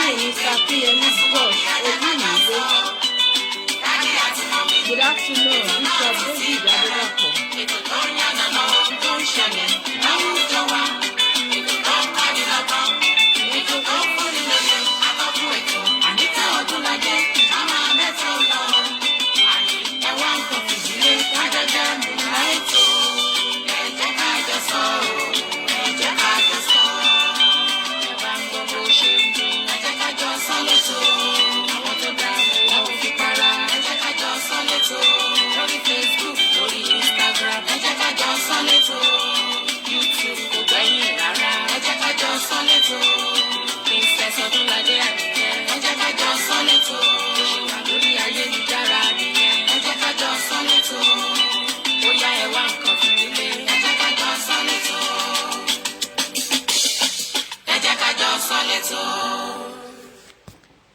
Mr. P.M.'s boss, good afternoon, Bishop David Adedapo.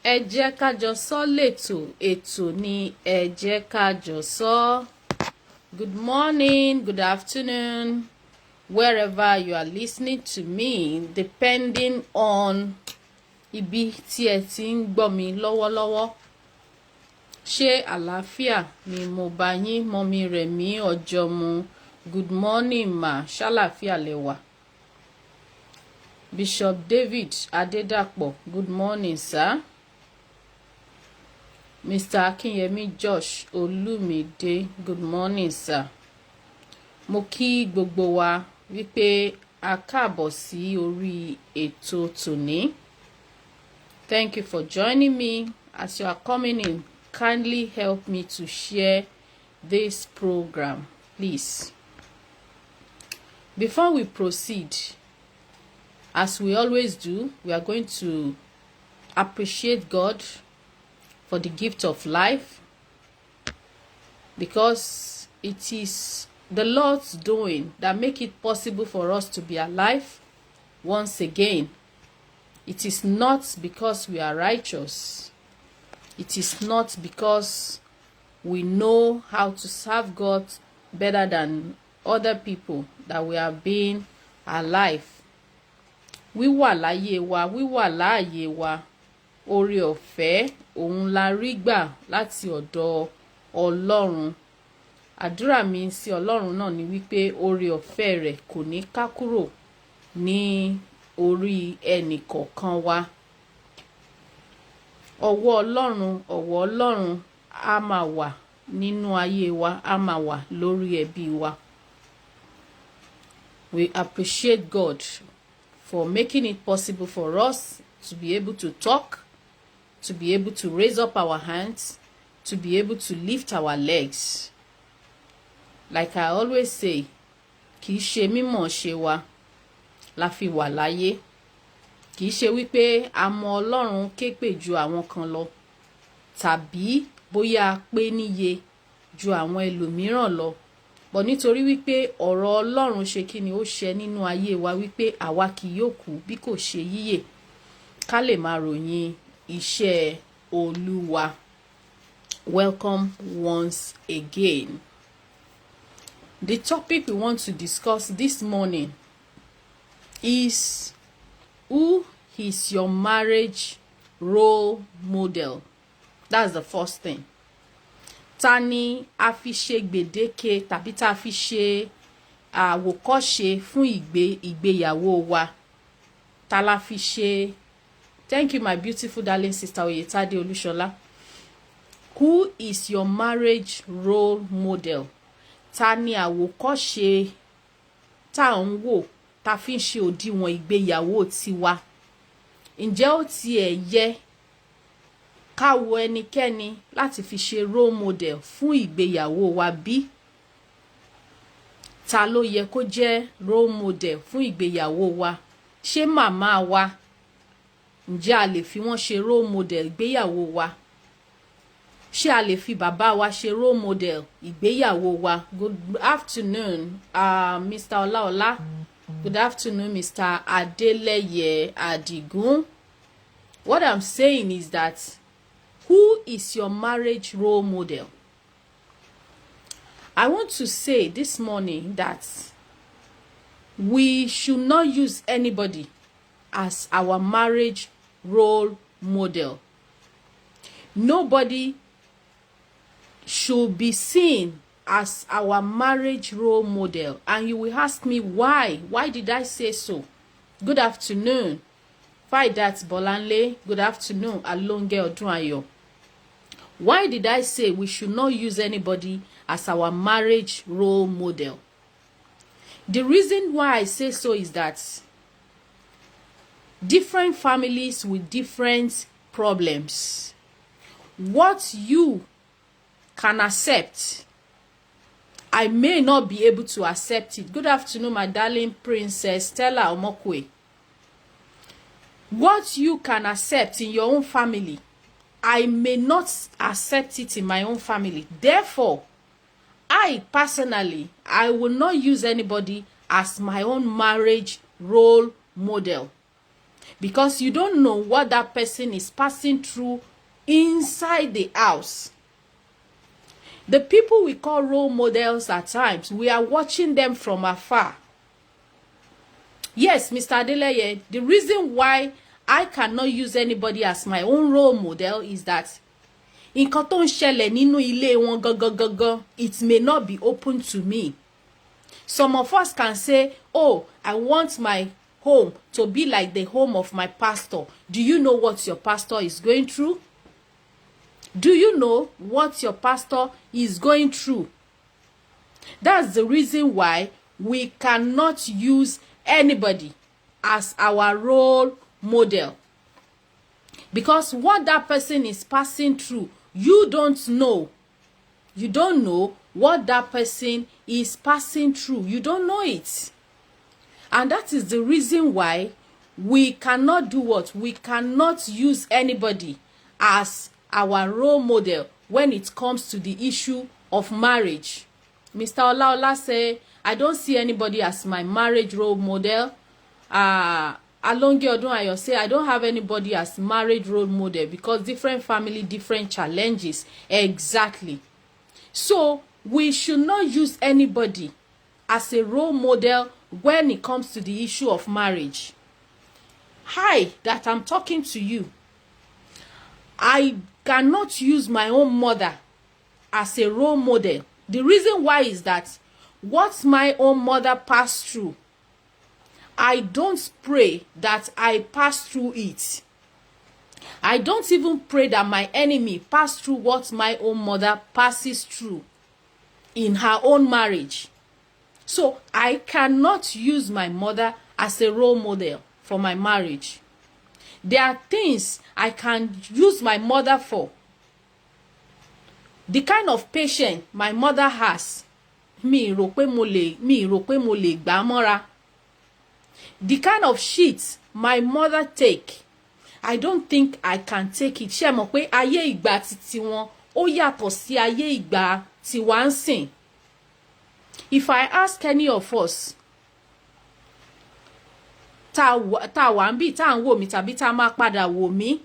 Ẹ jẹ́ ká jọ sọ ètò ní ẹ jẹ́ ká jọ sọ. Good morning, good afternoon, wherever you are listening to me, depending on ibi tí ẹ ti ń gbọ́ mi lọ́wọ́lọ́wọ́. Ṣé àlàáfíà ni mo bá yín, mọ́mí Rẹ̀mí Ọ̀jọ̀mú? Good morning ma, ṣàlàáfíà lẹ wà. Bishop David Adedapo, good morning sir. Mr. Akinyemi Josh Olumide, good morning sir. Mo kí gbogbo wa wípé a káàbọ̀ sí orí ètò tòní. Thank you for joining me. As you are coming in, kindly help me to share this program, please. Before we proceed, as we always do, we are going to appreciate God for the gift of life, because it is the Lord's doing that make it possible for us to be alive once again. It is not because we are righteous. It is not because we know how to serve God better than other people that we are being alive. Wíwà láyé wa, wíwà láàyè wa, oore ọ̀fẹ́ òun la rí gbà láti ọ̀dọ̀ Ọlọ́run. Àdúrà mi sí Ọlọ́run náà ni wípé oore ọ̀fẹ́ rẹ̀ kò ní ká kúrò ní orí ẹnì kọ̀ọ̀kan wa. Ọwọ́ Ọlọ́run á máa wà nínú ayé wa, á máa wà lórí ẹbí wa. We appreciate God for making it possible for us to be able to talk, to be able to raise up our hands, to be able to lift our legs. Like I always say, kì í ṣe mímọ̀ ṣe wa la fi wà láyé. Kì í ṣe wípé a mọ Ọlọ́run képè ju àwọn kan lọ, tàbí bóyá a pé níye ju àwọn ẹlòmíràn lọ. But nítorí wípé ọ̀rọ̀ Ọlọ́run ṣe kí ni ó ṣẹ nínú ayé wa wípé àwa kì yóò kú bí kò ṣe yíyè, ká lè máa ròyìn iṣẹ́ Olúwa. Welcome once again. The topic we want to discuss this morning is, who is your marriage role model? That's the first thing. Ta ni a fi ṣe gbèdéke tàbí ta fi ṣe àwòkọ́ṣe fún ìgbéyàwó wa? Ta la fi ṣe? Thank you, my beautiful darling sister Oyetade Olushola. Who is your marriage role model? Ta ni àwòkọ́ṣe tá ń wò ta fi ń ṣe òdiwọ̀n ìgbéyàwó tiwa? Ǹjẹ́ ó tiẹ̀ yẹ ká wo ẹnikẹ́ni láti fi ṣe role model fún ìgbéyàwó wa bí? Ta ló yẹ kó jẹ́ role model fún ìgbéyàwó wa? Ṣé màmá wa? Ǹjẹ́ a lè fi wọ́n ṣe role model ìgbéyàwó wa? Ṣé a lè fi bàbá wa ṣe role model ìgbéyàwó wa? Good afternoon, Mr. Olaola. Good afternoon, Mr. Adeleye Adigun. What I'm saying is that, who is your marriage role model? I want to say this morning that we should not use anybody as our marriage role model. Nobody should be seen as our marriage role model. And you will ask me why? Why did I say so? Good afternoon. Faidat Bolanle. Good afternoon. Alonge Odunayo. Why did I say we should not use anybody as our marriage role model? The reason why I say so is that different families with different problems. What you can accept, I may not be able to accept it. Good afternoon, my darling Princess Stella Omokwe. What you can accept in your own family, I may not accept it in my own family. Therefore, I personally, I will not use anybody as my own marriage role model. Because you don't know what that person is passing through inside the house. The people we call role models at times, we are watching them from afar. Yes, Mr. Adeleye, the reason why I cannot use anybody as my own role model is that nǹkan tó ń ṣẹlẹ̀ nínú ilé wọn gangan, it may not be open to me. Some of us can say, oh, I want my home to be like the home of my pastor. Do you know what your pastor is going through? Do you know what your pastor is going through? That's the reason why we cannot use anybody as our role model. Because what that person is passing through, you don't know. You don't know what that person is passing through. You don't know it. And that is the reason why we cannot do what? We cannot use anybody as our role model when it comes to the issue of marriage. Mr. Olaola say, I don't see anybody as my marriage role model. Alonge Odunayo say, I don't have anybody as marriage role model because different family, different challenges. Exactly. So we should not use anybody as a role model when it comes to the issue of marriage. Hi, that I'm talking to you. I cannot use my own mother as a role model. The reason why is that what my own mother passed through, I don't pray that I pass through it. I don't even pray that my enemy pass through what my own mother passes through in her own marriage. So I cannot use my mother as a role model for my marriage. There are things I can use my mother for. The kind of patience my mother has, mi rò pé mo lè gbà mọ́ra. The kind of shit my mother take, I don't think I can take it. Ṣé mọ̀ pé ayé ìgbà titi wọn ó yàtọ̀ sí ayé ìgbà tiwa ń sìn. If I ask any of us, tá wà ń bí tá ń wò mí tàbí tá máa padà wò mí,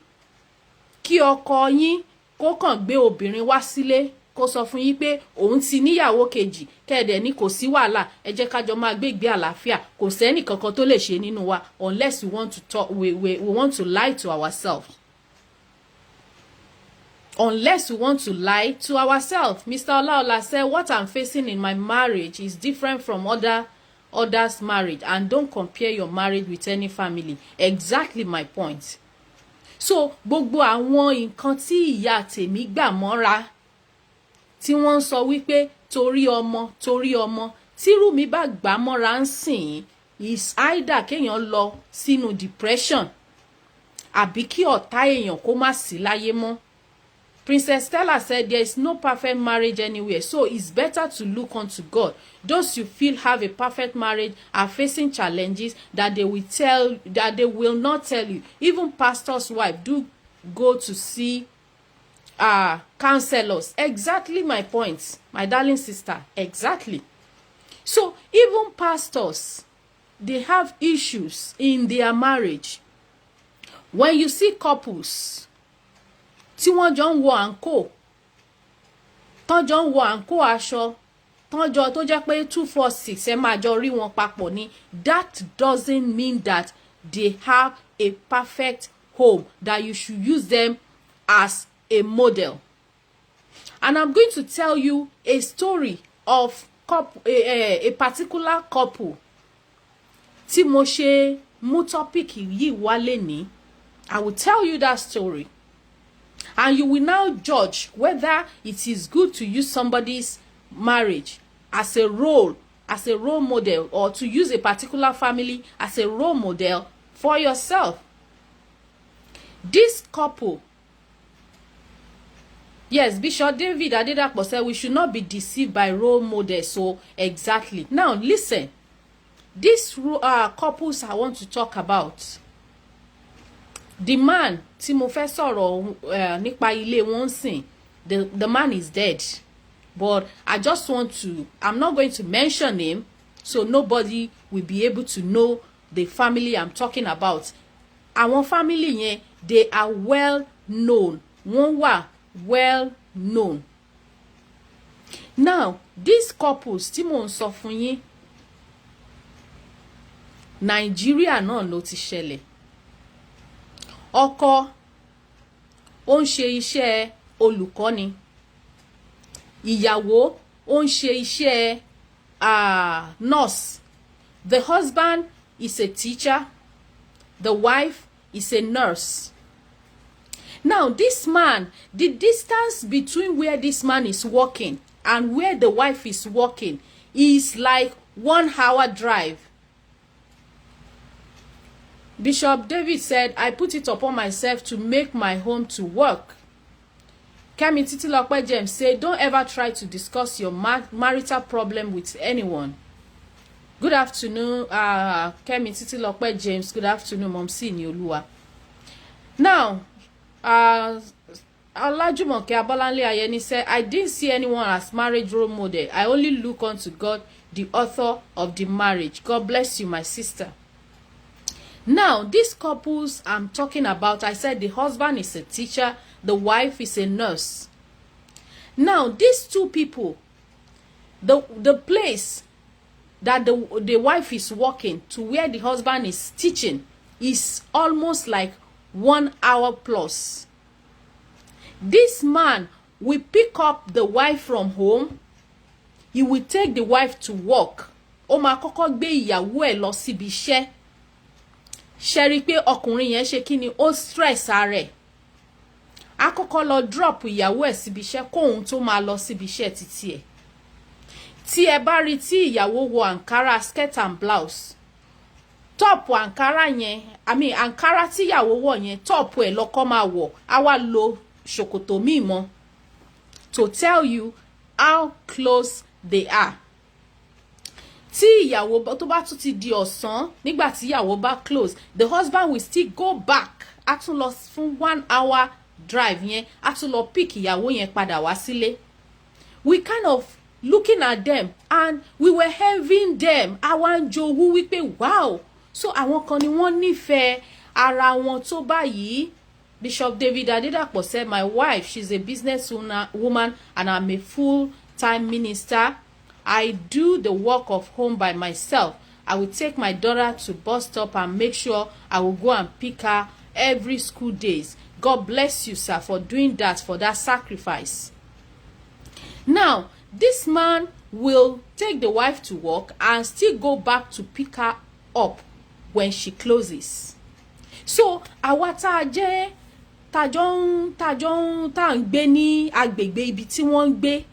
kí ọkọ yín kó kàn gbé obìnrin wá sílé kó sọ fún yín pé òun ti níyàwó kejì, kẹ́ẹ̀dẹ̀ ní kò sí wàhálà, ẹ jẹ́ ká jọ máa gbé ìgbé àlàáfíà, kò sẹ́ni kankan tó lè ṣe nínú wa, unless we want to talk, we want to lie to ourselves. Unless we want to lie to ourselves. Mr. Olaola said, what I'm facing in my marriage is different from others' marriage, and don't compare your marriage with any family. Exactly my point. So gbogbo àwọn nǹkan tí ìyá tèmi gbà mọ́ra tí wọ́n sọ wípé torí ọmọ tírú mi bá gbà mọ́ra ń sìn is either kéèyàn lọ sínú depression àbí kí ọ̀tá èèyàn kó má sí láyé mọ́. Princess Stella said there is no perfect marriage anywhere, so it's better to look unto God. Those you feel have a perfect marriage are facing challenges that they will not tell you. Even pastor's wife do go to see counselors. Exactly my point, my darling sister. Exactly. So even pastors, they have issues in their marriage. When you see couples tí wọ́n jọ ń wọ àǹkó, tán jọ ń wọ àǹkó aṣọ, tán jọ tó jẹ́ pé 246 ẹ máa jọ rí wọn papọ̀ ni, that doesn't mean that they have a perfect home, that you should use them as a model. And I'm going to tell you a story of a particular couple. Tí mo ṣe mú topic yìí wá lénìí, I will tell you that story. And you will now judge whether it is good to use somebody's marriage as a role model, or to use a particular family as a role model for yourself. This couple, yes, Bishop David Adedapo said we should not be deceived by role models. So exactly. Now listen, these couples I want to talk about. The man tí mo fẹ́ sọ̀rọ̀ nípa ilé wọn sìn, the man is dead, but I just want to, I'm not going to mention him so nobody will be able to know the family I'm talking about. Àwọn family yẹn, they are well known. Wọ́n wà well known. Now these couples tí mo ń sọ fún yín, Nigeria náà ló ti ṣẹlẹ̀. Ọkọ ó ń ṣe iṣẹ́ olùkọ́ni, ìyàwó ó ń ṣe iṣẹ́ nurse. The husband is a teacher, the wife is a nurse. Now this man, the distance between where this man is working and where the wife is working is like 1 hour drive. Bishop David said, I put it upon myself to make my home to work. Kemi Titilope James said, don't ever try to discuss your marital problem with anyone. Good afternoon, Kemi Titilope James. Good afternoon, Momsi Niolua. Now, Olajumoke Abolanle Ayeni said, I didn't see anyone as marriage role model. I only look unto God, the author of the marriage. God bless you, my sister. Now, these couples I'm talking about, I said the husband is a teacher, the wife is a nurse. Now, these two people, the place that the wife is working to where the husband is teaching is almost like 1 hour plus. This man will pick up the wife from home. He will take the wife to work. Ó máa kọ́kọ́ gbé ìyàwó ẹ̀ lọ síbi iṣẹ́. Ṣé rí pé ọkùnrin yẹn ṣe kíni, ó stress are. A kọ́kọ́ lọ drop ìyàwó ẹ̀ síbi iṣẹ́ kóhun tó máa lọ síbi iṣẹ́ títí ẹ̀. Tí ẹ bá rí tí ìyàwó wọ Ankara skirt and blouse, top Ankara yẹn, Ankara tí ìyàwó wọ̀ yẹn, top ẹ̀ lọ́kọ máa wọ̀, á wá lo ṣòkòtò míì mọ́, to tell you how close they are. Tí ìyàwó tó bá tún ti di ọ̀sán, nígbà tí ìyàwó bá close, the husband will still go back. Á tún lọ fún 1 hour drive yẹn, á tún lọ pick ìyàwó yẹn padà wá sílé. We kind of looking at them and we were envying them. Àwa ń jowú wípé wow, so àwọn kan ni wọ́n nífẹ̀ẹ́ ara wọn tó báyìí. Bishop David Adedapo said, my wife, she's a business woman and I'm a full-time minister. I do the work of home by myself. I will take my daughter to bus stop and make sure I will go and pick her every school days. God bless you, sir, for doing that, for that sacrifice. Now, this man will take the wife to work and still go back to pick her up when she closes. So, àwa tá jẹ́ tá ń gbé ní agbègbè ibi tí wọ́n ń gbé,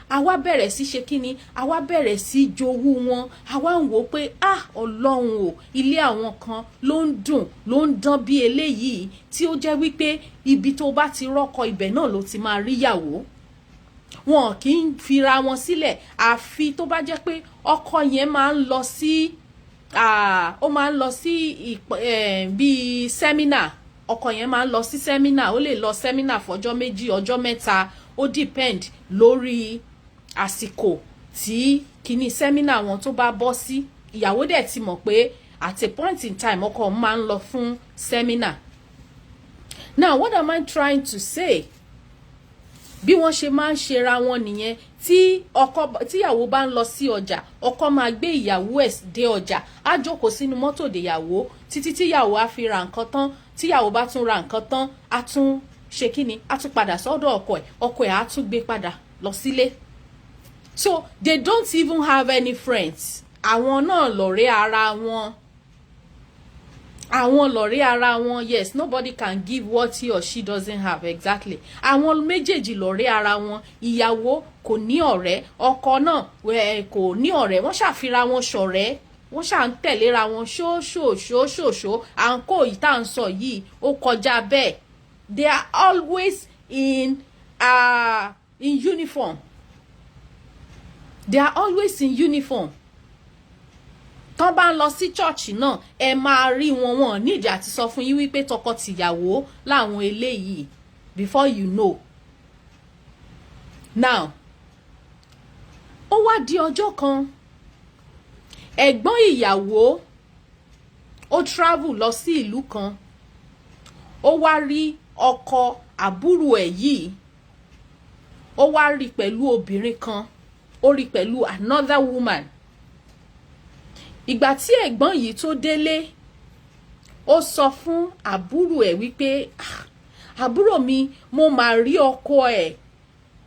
àwa bẹ̀rẹ̀ sí ṣe kíni, àwa bẹ̀rẹ̀ sí jowú wọn, àwa ń wò pé Ọlọ́run o, ilé àwọn kan ló ń dùn, ló ń dán bí eléyìí, tí ó jẹ́ wípé ibi tó bá ti rọ́kọ ibẹ̀ náà ló ti máa ríyàwó. Wọn kì í fira wọn sílẹ̀, àfi tó bá jẹ́ pé ọkọ yẹn máa ń lọ sí ó máa ń lọ sí bí seminar. Ọkọ yẹn máa ń lọ sí seminar, ó lè lọ seminar fọjọ́ 2 ọjọ́ 3, ó depend lórí àsìkò tí kíní seminar wọn tó bá bọ́ sí. Ìyàwó dẹ̀ ti mọ̀ pé at a point in time ọkọ máa ń lọ fún seminar. Now, what am I trying to say? Bí wọ́n ṣe máa ń ṣera wọn nìyẹn. Tí ìyàwó bá ń lọ sí ọjà, ọkọ máa gbé ìyàwó ẹ̀ dé ọjà, á jókòó sínú mọ́tò dé ìyàwó títí tí ìyàwó á fi ra nǹkan tán, tíyàwó bá tún ra nǹkan tán á tún ṣe kíni á tún padà sọ́dọ̀ ọkọ ẹ̀ á tún gbé padà lọ sílé. So they don't even have any friends. Àwọn náà lọ̀rẹ́ ara wọn. Àwọn lọ̀rẹ́ ara wọn. Yes, nobody can give what he or she doesn't have. Exactly. Àwọn méjèèjì lọ̀rẹ́ ara wọn. Ìyàwó kò ní ọ̀rẹ́, ọkọ náà kò ní ọ̀rẹ́. Wọ́n ṣàfira wọn ṣọ̀rẹ́. Wọ́n ṣà ń tẹ̀léra wọn ṣóṣòṣòṣòṣò. À ń kó yìí tá à ń sọ yìí ó kọjá bẹ́ẹ̀. They are always in uniform. They are always in uniform. Tán bá ń lọ sí chọ́ọ̀chì náà ẹ máa rí wọn nídìí àti sọ fún yín wípé tọkọ-tìyàwó láwọn eléyìí before you know. Now ó wá di ọjọ́ kan ẹ̀gbọ́n ìyàwó ó travel lọ sí ìlú kan ó wá rí ọkọ àbúrò ẹ̀ yìí ó wá rí pẹ̀lú obìnrin kan ó rí pẹ̀lú another woman. Ìgbà tí ẹ̀gbọ́n yìí tó délé ó sọ fún àbúrò ẹ̀ wípé àbúrò mi mo máa rí ọkọ ẹ̀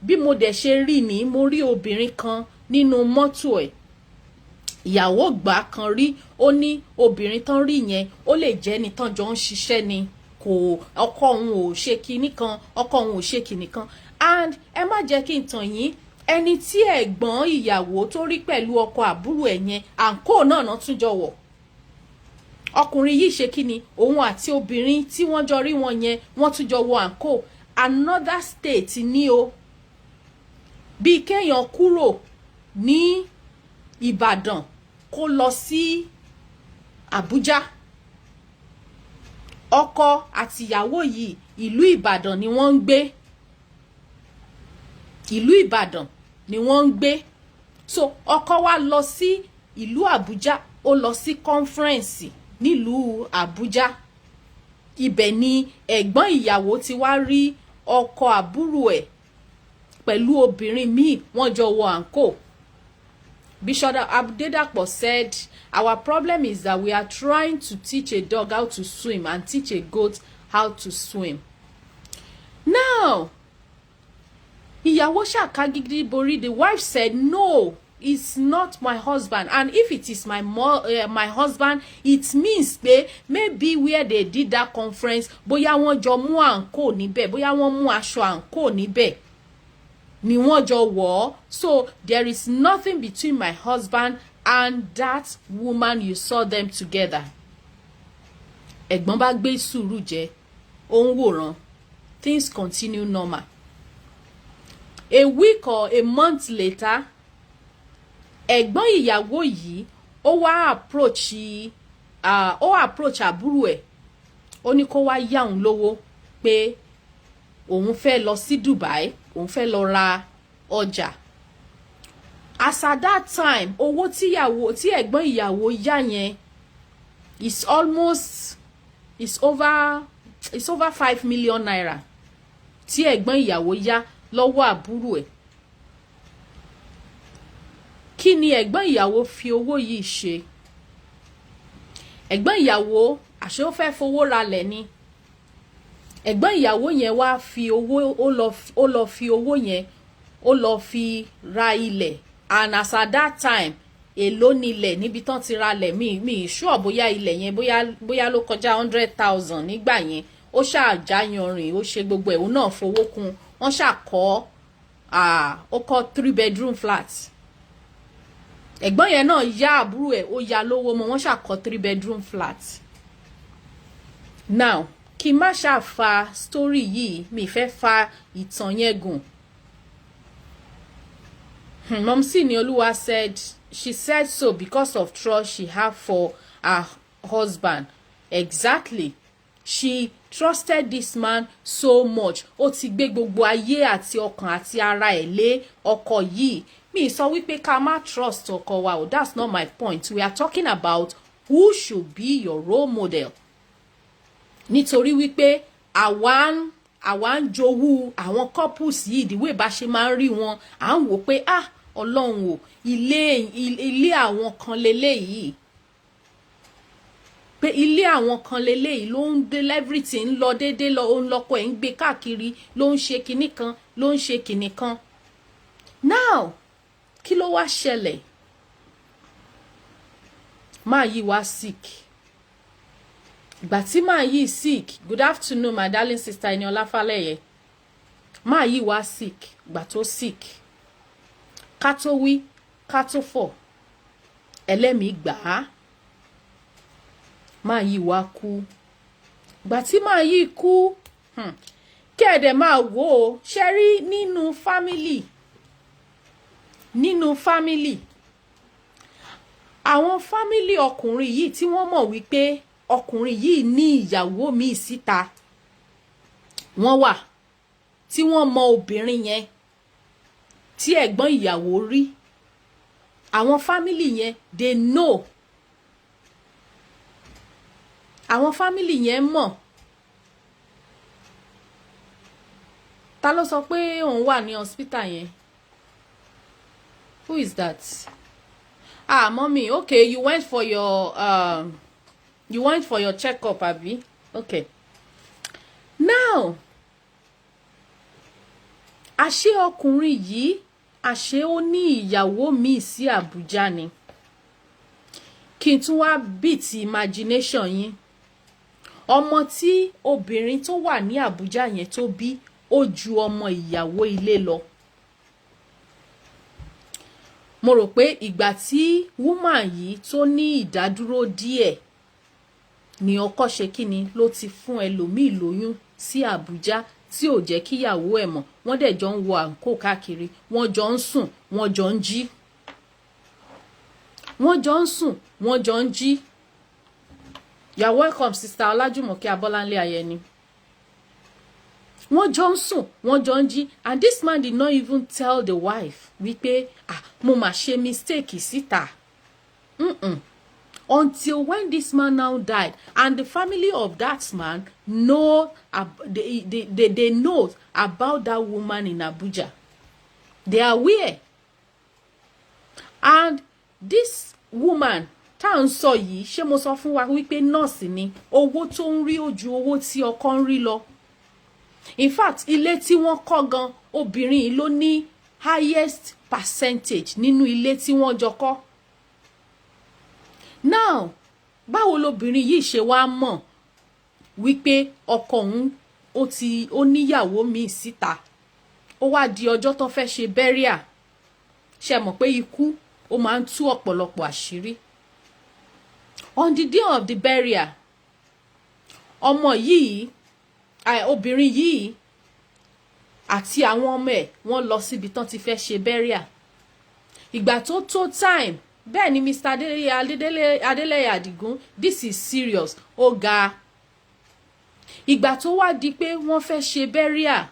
bí mo dẹ̀ ṣe rí ni mo rí obìnrin kan nínú mọ́tò ẹ̀. Ìyàwó gbà kan rí ó ní obìnrin tán rí yẹn ó lè jẹ́ ni tán jọ ń ṣiṣẹ́ ni kò ọkọ òun ò ṣe kinní kan ọkọ òun ò ṣe kinní kan. And ẹ má jẹ́ kí n tàn yín ẹni tí ẹ̀gbọ́n ìyàwó tó rí pẹ̀lú ọkọ àbúrò ẹ̀ yẹn àǹkó náà tún jọ wọ̀. Ọkùnrin yìí ṣe kíni òun àti obìnrin tí wọ́n jọ rí wọn yẹn wọ́n tún jọ wọ àǹkó. Another state ni o. Bí kéèyàn kúrò ní Ìbàdàn kó lọ sí Àbújá. Ọkọ àti ìyàwó yìí ìlú Ìbàdàn ni wọ́n ń gbé. Ìlú Ìbàdàn ni wọ́n ń gbé. So ọkọ wa lọ sí ìlú Àbújá ó lọ sí conference nílùú Àbújá. Ibẹ̀ ni ẹ̀gbọ́n ìyàwó ti wá rí ọkọ àbúrò ẹ̀ pẹ̀lú obìnrin míì wọ́n jọ wọ àǹkó. Bishop Adedapo said, our problem is that we are trying to teach a dog how to swim and teach a goat how to swim. Now, ìyàwó ṣàkàgídí borí. The wife said, no, it's not my husband. And if it is my husband, it means pé maybe where they did that conference, bóyá wọ́n jọ mú àǹkó níbẹ̀, bóyá wọ́n mú aṣọ àǹkó níbẹ̀. Ni wọ́n jọ wọ̀. So there is nothing between my husband and that woman you saw them together. Ẹ̀gbọ́n bá gbé sùúrù jẹ, ó ń wòran. Things continue normal. A week or a month later, ẹ̀gbọ́n ìyàwó yìí ó wá approach àbúrò ẹ̀. Ó ní kó wá yá òun lówó pé òun fẹ́ lọ sí Dubai, òun fẹ́ lọ ra ọjà. As at that time, owó tí ẹ̀gbọ́n ìyàwó yá yẹn is over 5 million naira. Tí ẹ̀gbọ́n ìyàwó yá lọ́wọ́ àbúrò ẹ̀. Kí ni ẹ̀gbọ́n ìyàwó fi owó yìí ṣe? Ẹ̀gbọ́n ìyàwó àṣé ó fẹ́ fowó ralẹ̀ ni. Ẹ̀gbọ́n ìyàwó yẹn wá fi owó ó lọ fi owó yẹn ó lọ fi ra ilẹ̀. And as at that time èló nílẹ̀ níbi tán ti ra ilẹ̀ mi sure bóyá ilẹ̀ yẹn bóyá ló kọjá 100,000 nígbà yẹn. Ó ṣàjáyanrìn ó ṣe gbogbo ẹ̀ òun náà fowó kún. Wọ́n ṣàkọ́ ó kọ́ 3-bedroom flat. Ẹ̀gbọ́n yẹn náà yá àbúrò ẹ̀ ó yá lówó mọ́ wọ́n ṣàkọ́ 3-bedroom flat. Now kí má ṣàfa story yìí mi fẹ́ fa ìtàn yẹn gùn. Momsi ni Olúwa said she said so because of trust she have for her husband. Exactly. She trusted this man so much. Ó ti gbé gbogbo ayé àti ọkàn àti ara ẹ̀ lé ọkọ yìí. Mi sọ wípé ká má trust ọkọ wa o. That's not my point. We are talking about who should be your role model. Nítorí wípé àwa ń jowú àwọn couples yìí the way bá ṣe máa ń rí wọn à ń wò pé Ọlọ́run o ilé àwọn kan leléyìí pé ilé àwọn kan leléyìí ló ń dé everything ń lọ déédéé lọ ó ń lọkọ ẹ̀ ń gbé káàkiri ló ń ṣe kinní kan ló ń ṣe kinní kan. Now kí ló wá ṣẹlẹ̀? Máa yí wá sick. Ìgbà tí máa yí sick, good afternoon my darling sister Eniola Faleye. Máa yí wá sick, ìgbà tó sick. Ká tó wí, ká tó fọ̀, ẹlẹ́mìí gbà á. Máa yí wá kú. Ìgbà tí máa yí kú, kẹ́ẹ̀dẹ̀ máa wò ó, ṣe rí nínú family. Àwọn family ọkùnrin yìí tí wọ́n mọ̀ wípé ọkùnrin yìí ní ìyàwó míì síta, wọ́n wà tí wọ́n mọ obìnrin yẹn tí ẹ̀gbọ́n ìyàwó rí. Àwọn family yẹn they know. Àwọn family yẹn mọ̀. Ta ló sọ pé òun wà ní hospital yẹn? Who is that? Ah, mommy, okay, you went for your checkup, abi? Okay. Now, àṣé ọkùnrin yìí, àṣé ó ní ìyàwó míì sí Àbújá ni. Kí n tún wá beat imagination yín. Ọmọ tí obìnrin tó wà ní Àbújá yẹn tó bí ó ju ọmọ ìyàwó ilé lọ. Mo rò pé ìgbà tí woman yìí tó ní ìdádúró díẹ̀ ni ọkọ ṣe kíni ló ti fún ẹlòmíì lóyún sí Àbújá tí ò jẹ́ kíyàwó ẹ̀ mọ̀. Wọ́n dẹ̀ jọ ń wọ àǹkó káàkiri, wọ́n jọ ń sùn, wọ́n jọ ń jí. Wọ́n jọ ń sùn, wọ́n jọ ń jí. You are welcome, sister Ọlájùmọ̀kẹ́ Abọ́láńlé Ayẹni. Wọ́n jọ ń sùn, wọ́n jọ ń jí, and this man did not even tell the wife wípé mo mà ṣe mistake síta. Until when this man now died, and the family of that man know they know about that woman in Abuja. They are aware. And this woman tá ń sọ yìí, ṣé mo sọ fún wa wípé nọ́ọ̀sì ni, owó tó ń rí ó ju owó tí ọkọ ń rí lọ. In fact, ilé tí wọ́n kọ́ gan, obìnrin yìí ló ní highest percentage nínú ilé tí wọ́n jọ kọ́. Now, báwo lobìnrin yìí ṣe wá mọ̀ wípé ọkọ òun ó níyàwó míì síta? Ó wá di ọjọ́ tó fẹ́ ṣe burial. Ṣé mọ̀ pé ikú ó máa ń tú ọ̀pọ̀lọpọ̀ àṣírí. On the day of the burial, ọmọ yìí, obìnrin yìí àti àwọn ọmọ ẹ̀ wọ́n lọ síbi tán ti fẹ́ ṣe burial. Ìgbà tó time, bẹ́ẹ̀ ni Mr. Adeleye Adigun, this is serious, ó ga. Ìgbà tó wá di pé wọ́n fẹ́ ṣe burial,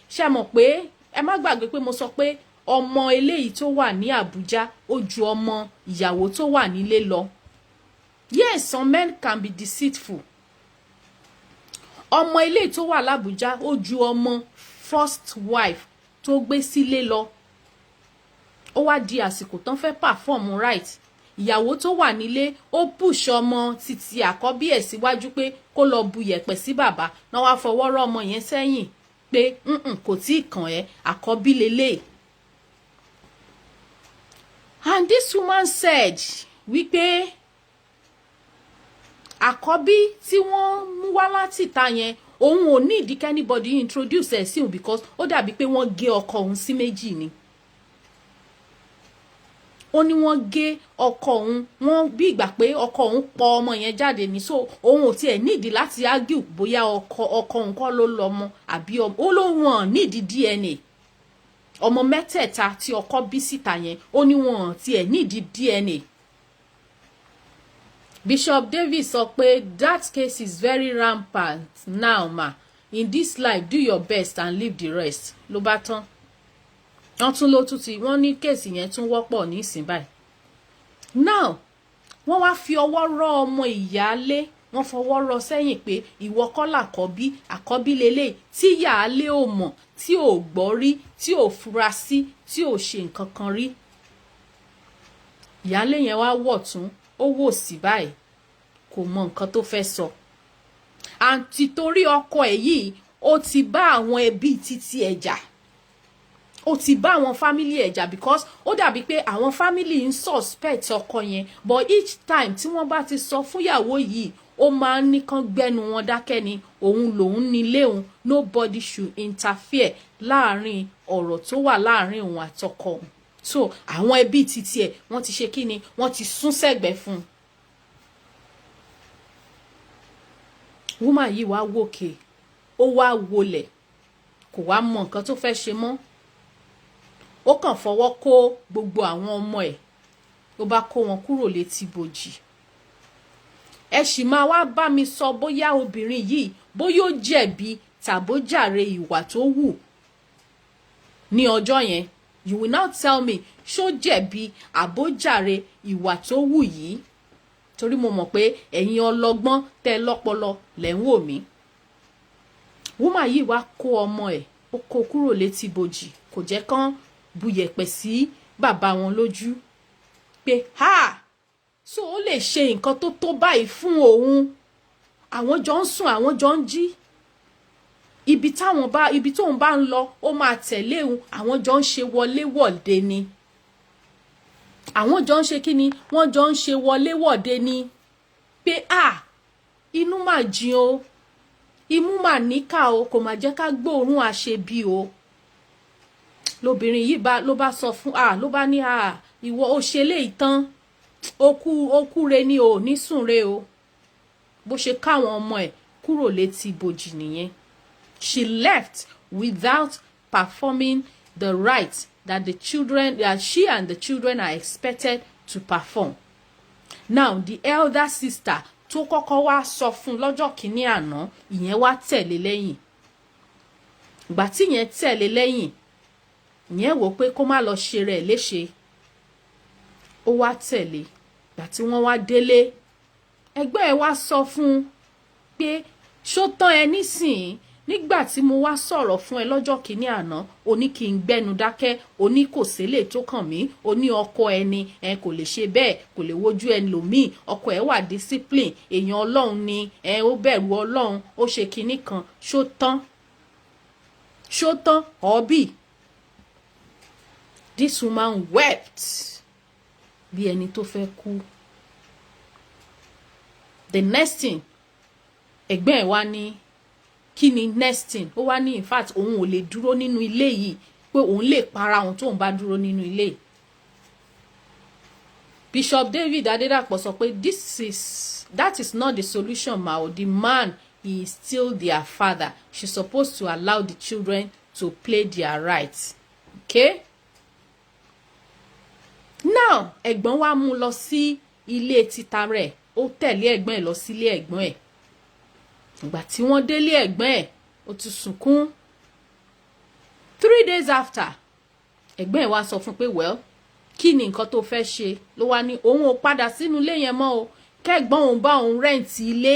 ṣé mọ̀ pé ẹ má gbàgbé pé mo sọ pé ọmọ eléyìí tó wà ní Àbújá ó ju ọmọ ìyàwó tó wà nílé lọ. Yes, some men can be deceitful. Ọmọ eléyìí tó wà l'Àbújá ó ju ọmọ first wife tó gbé sílé lọ. Ó wá di àsìkò tán fẹ́ perform right. Ìyàwó tó wà nílé ó push ọmọ títí àkọ́bí ẹ̀ síwájú pé kó lọ bu yẹ̀pẹ̀ sí bàbá. Náà wá fọwọ́ rọ́ ọmọ yẹn sẹ́yìn pé kò tí ì kàn ẹ́, àkọ́bí lélẹ̀. And this woman said wípé àkọ́bí tí wọ́n mú wá láti ta yẹn, òun ò ní ìdí anybody introduce ẹ̀ sí òun because ó dàbí pé wọ́n gé ọkọ òun sí méjì ni. Ó ní wọ́n gé ọkọ òun, wọ́n bí ìgbà pé ọkọ òun pọ ọmọ yẹn jáde ní, so òun ò tiẹ̀ nídìí láti argue bóyá ọkọ òun kọ́ ló lọ́mọ àbí ọmọ. Ó ló wọ́n nídìí DNA. Ọmọ mẹ́tẹ̀ẹ̀ta tí ọkọ bí síta yẹn, ó ní wọ́n tiẹ̀ nídìí DNA. Bishop David sọ pé that case is very rampant now ma. In this life, do your best and leave the rest. Ló bá tán. Wọ́n tún ló tún ti, wọ́n ní kéèsì yẹn tún wọ́pọ̀ ní ìsìn báyìí. Now, wọ́n wá fi ọwọ́ rọ́ ọmọ ìyáálé, wọ́n fọwọ́ rọ́ sẹ́yìn pé ìwọ kọ́ làkọ́bí, àkọ́bí lélẹ̀ tí ìyáálé ò mọ̀, tí ò gbọ́ rí, tí ò fura sí, tí ò ṣe nǹkan kan rí. Ìyáálé yẹn wá wọ̀ tún, ó wò sí báyìí. kò mọ nǹkan tó fẹ́ sọ. Àǹtí torí ọkọ ẹ̀ yìí ó ti bá àwọn ẹbí títí ẹ̀ jà, ó ti bá àwọn family ẹ̀ jà because ó dàbí pé àwọn family ń suspect ọkọ yẹn, but each time tí wọ́n bá ti sọ fúnyàwó yìí ó máa ń ní kán gbẹ́nu wọn dákẹ́ ni, òun lòun nílé òun, nobody should interfere láàrin ọ̀rọ̀ tó wà láàrin òun àtọkọ òun. So àwọn ẹbí títí ẹ̀ wọ́n ti ṣe kí ni, wọ́n ti sún sẹ́gbẹ̀ẹ́ fún un. Woman yìí wá wòkè, ó wá wọlẹ̀, kò wá mọ nǹkan tó fẹ́ ṣe mọ́. Ó kàn fọwọ́ kó gbogbo àwọn ọmọ ẹ̀, ó bá kó wọn kúrò létí bòjì. Ẹ sì máa wá bá mi sọ bóyá obìnrin yìí bóyá ó jẹ̀bi tàbó jàre ìwà tó wù ní ọjọ́ yẹn. You will now tell me ṣó jẹ̀bi àbójàre ìwà tó wù yìí, torí mo mọ̀ pé ẹ̀yin ọlọ́gbọ́n tẹ́ lọ́pọlọ lẹ̀ ń wò mí. Woman yìí wá kó ọmọ ẹ̀, ó kó kúrò létí bòjì, kò jẹ́ kán buyẹ̀pẹ̀ sí bàbá wọn lójú pé ha, so ó lè ṣe nǹkan tó tó báyìí fún òun. Àwọn jọ ń sùn, àwọn jọ ń jí, ibi tóun bá ń lọ ó máa tẹ̀lé òun, àwọn jọ ń ṣe wọléwọ̀de ni, àwọn jọ ń ṣe kí ni, wọ́n jọ ń ṣe wọléwọ̀de ni pé inú mà jìn o, imú mà níkà o, kò má jẹ́ ká gbóòórùn àṣebí o. Lóbìnrin yìí ló bá sọ fún ló bá ní ìwọ ó ṣe léyìí tán, ó kú re ni o, ní sùn re o. Bó ṣe káwọn ọmọ ẹ̀ kúrò létí bòjì nìyẹn. She left without performing the rites that she and the children are expected to perform. Now the elder sister tó kọ́kọ́ wá sọ fún lọ́jọ́ kìíní àná, ìyẹn wá tẹ̀lé lẹ́yìn. Ìgbà tí ìyẹn tẹ̀lé lẹ́yìn, ìyẹn wò pé kó má lọ ṣe rẹ̀ léṣe, ó wá tẹ̀lé. Ìgbà tí wọ́n wá délé, ẹgbẹ́ ẹ̀ wá sọ fún pé ṣó tán ẹ nísìnyí, nígbà tí mo wá sọ̀rọ̀ fún ẹ lọ́jọ́ kìíní àná, o ní kí n gbẹ́nu dákẹ́, o ní kò sílé tó kàn mí, o ní ọkọ ẹni kò lè ṣe bẹ́ẹ̀, kò lè wojú ẹni lòmíì, ọkọ ẹ wà discipline, èèyàn Ọlọ́run ni, ó bẹ̀rù Ọlọ́run, ó ṣe kinní kan. Ṣó tán? Ṣó tán? Ọ̀bì. This woman wept bí ẹni tó fẹ́ kú. The next thing, ẹ̀gbọ́n ẹ̀ wá ní kí ni next thing, ó wá ní in fact òun ò lè dúró nínú ilé yìí, pé òun lè para òun tóun bá dúró nínú ilé. Bishop David Adédàpọ̀ sọ pé that is not the solution ma o. The man, he is still their father. She's supposed to allow the children to play their rights. Okay? Now ẹ̀gbọ́n wa mú lọ sí ilé títà rẹ̀, ó tẹ̀lé ẹ̀gbọ́n ẹ̀ lọ sílé ẹ̀gbọ́n ẹ̀. Ìgbà tí wọ́n délé ẹ̀gbọ́n ẹ̀, ó ti sunkún. 3 days after, ẹ̀gbọ́n ẹ̀ wá sọ fún pé well, kí ni nǹkan tó fẹ́ ṣe? Ló wá ní òun ò padà sínú ilé yẹn mọ́ o, kẹ́gbọ́n òun bá òun rẹ́ǹtì ilé,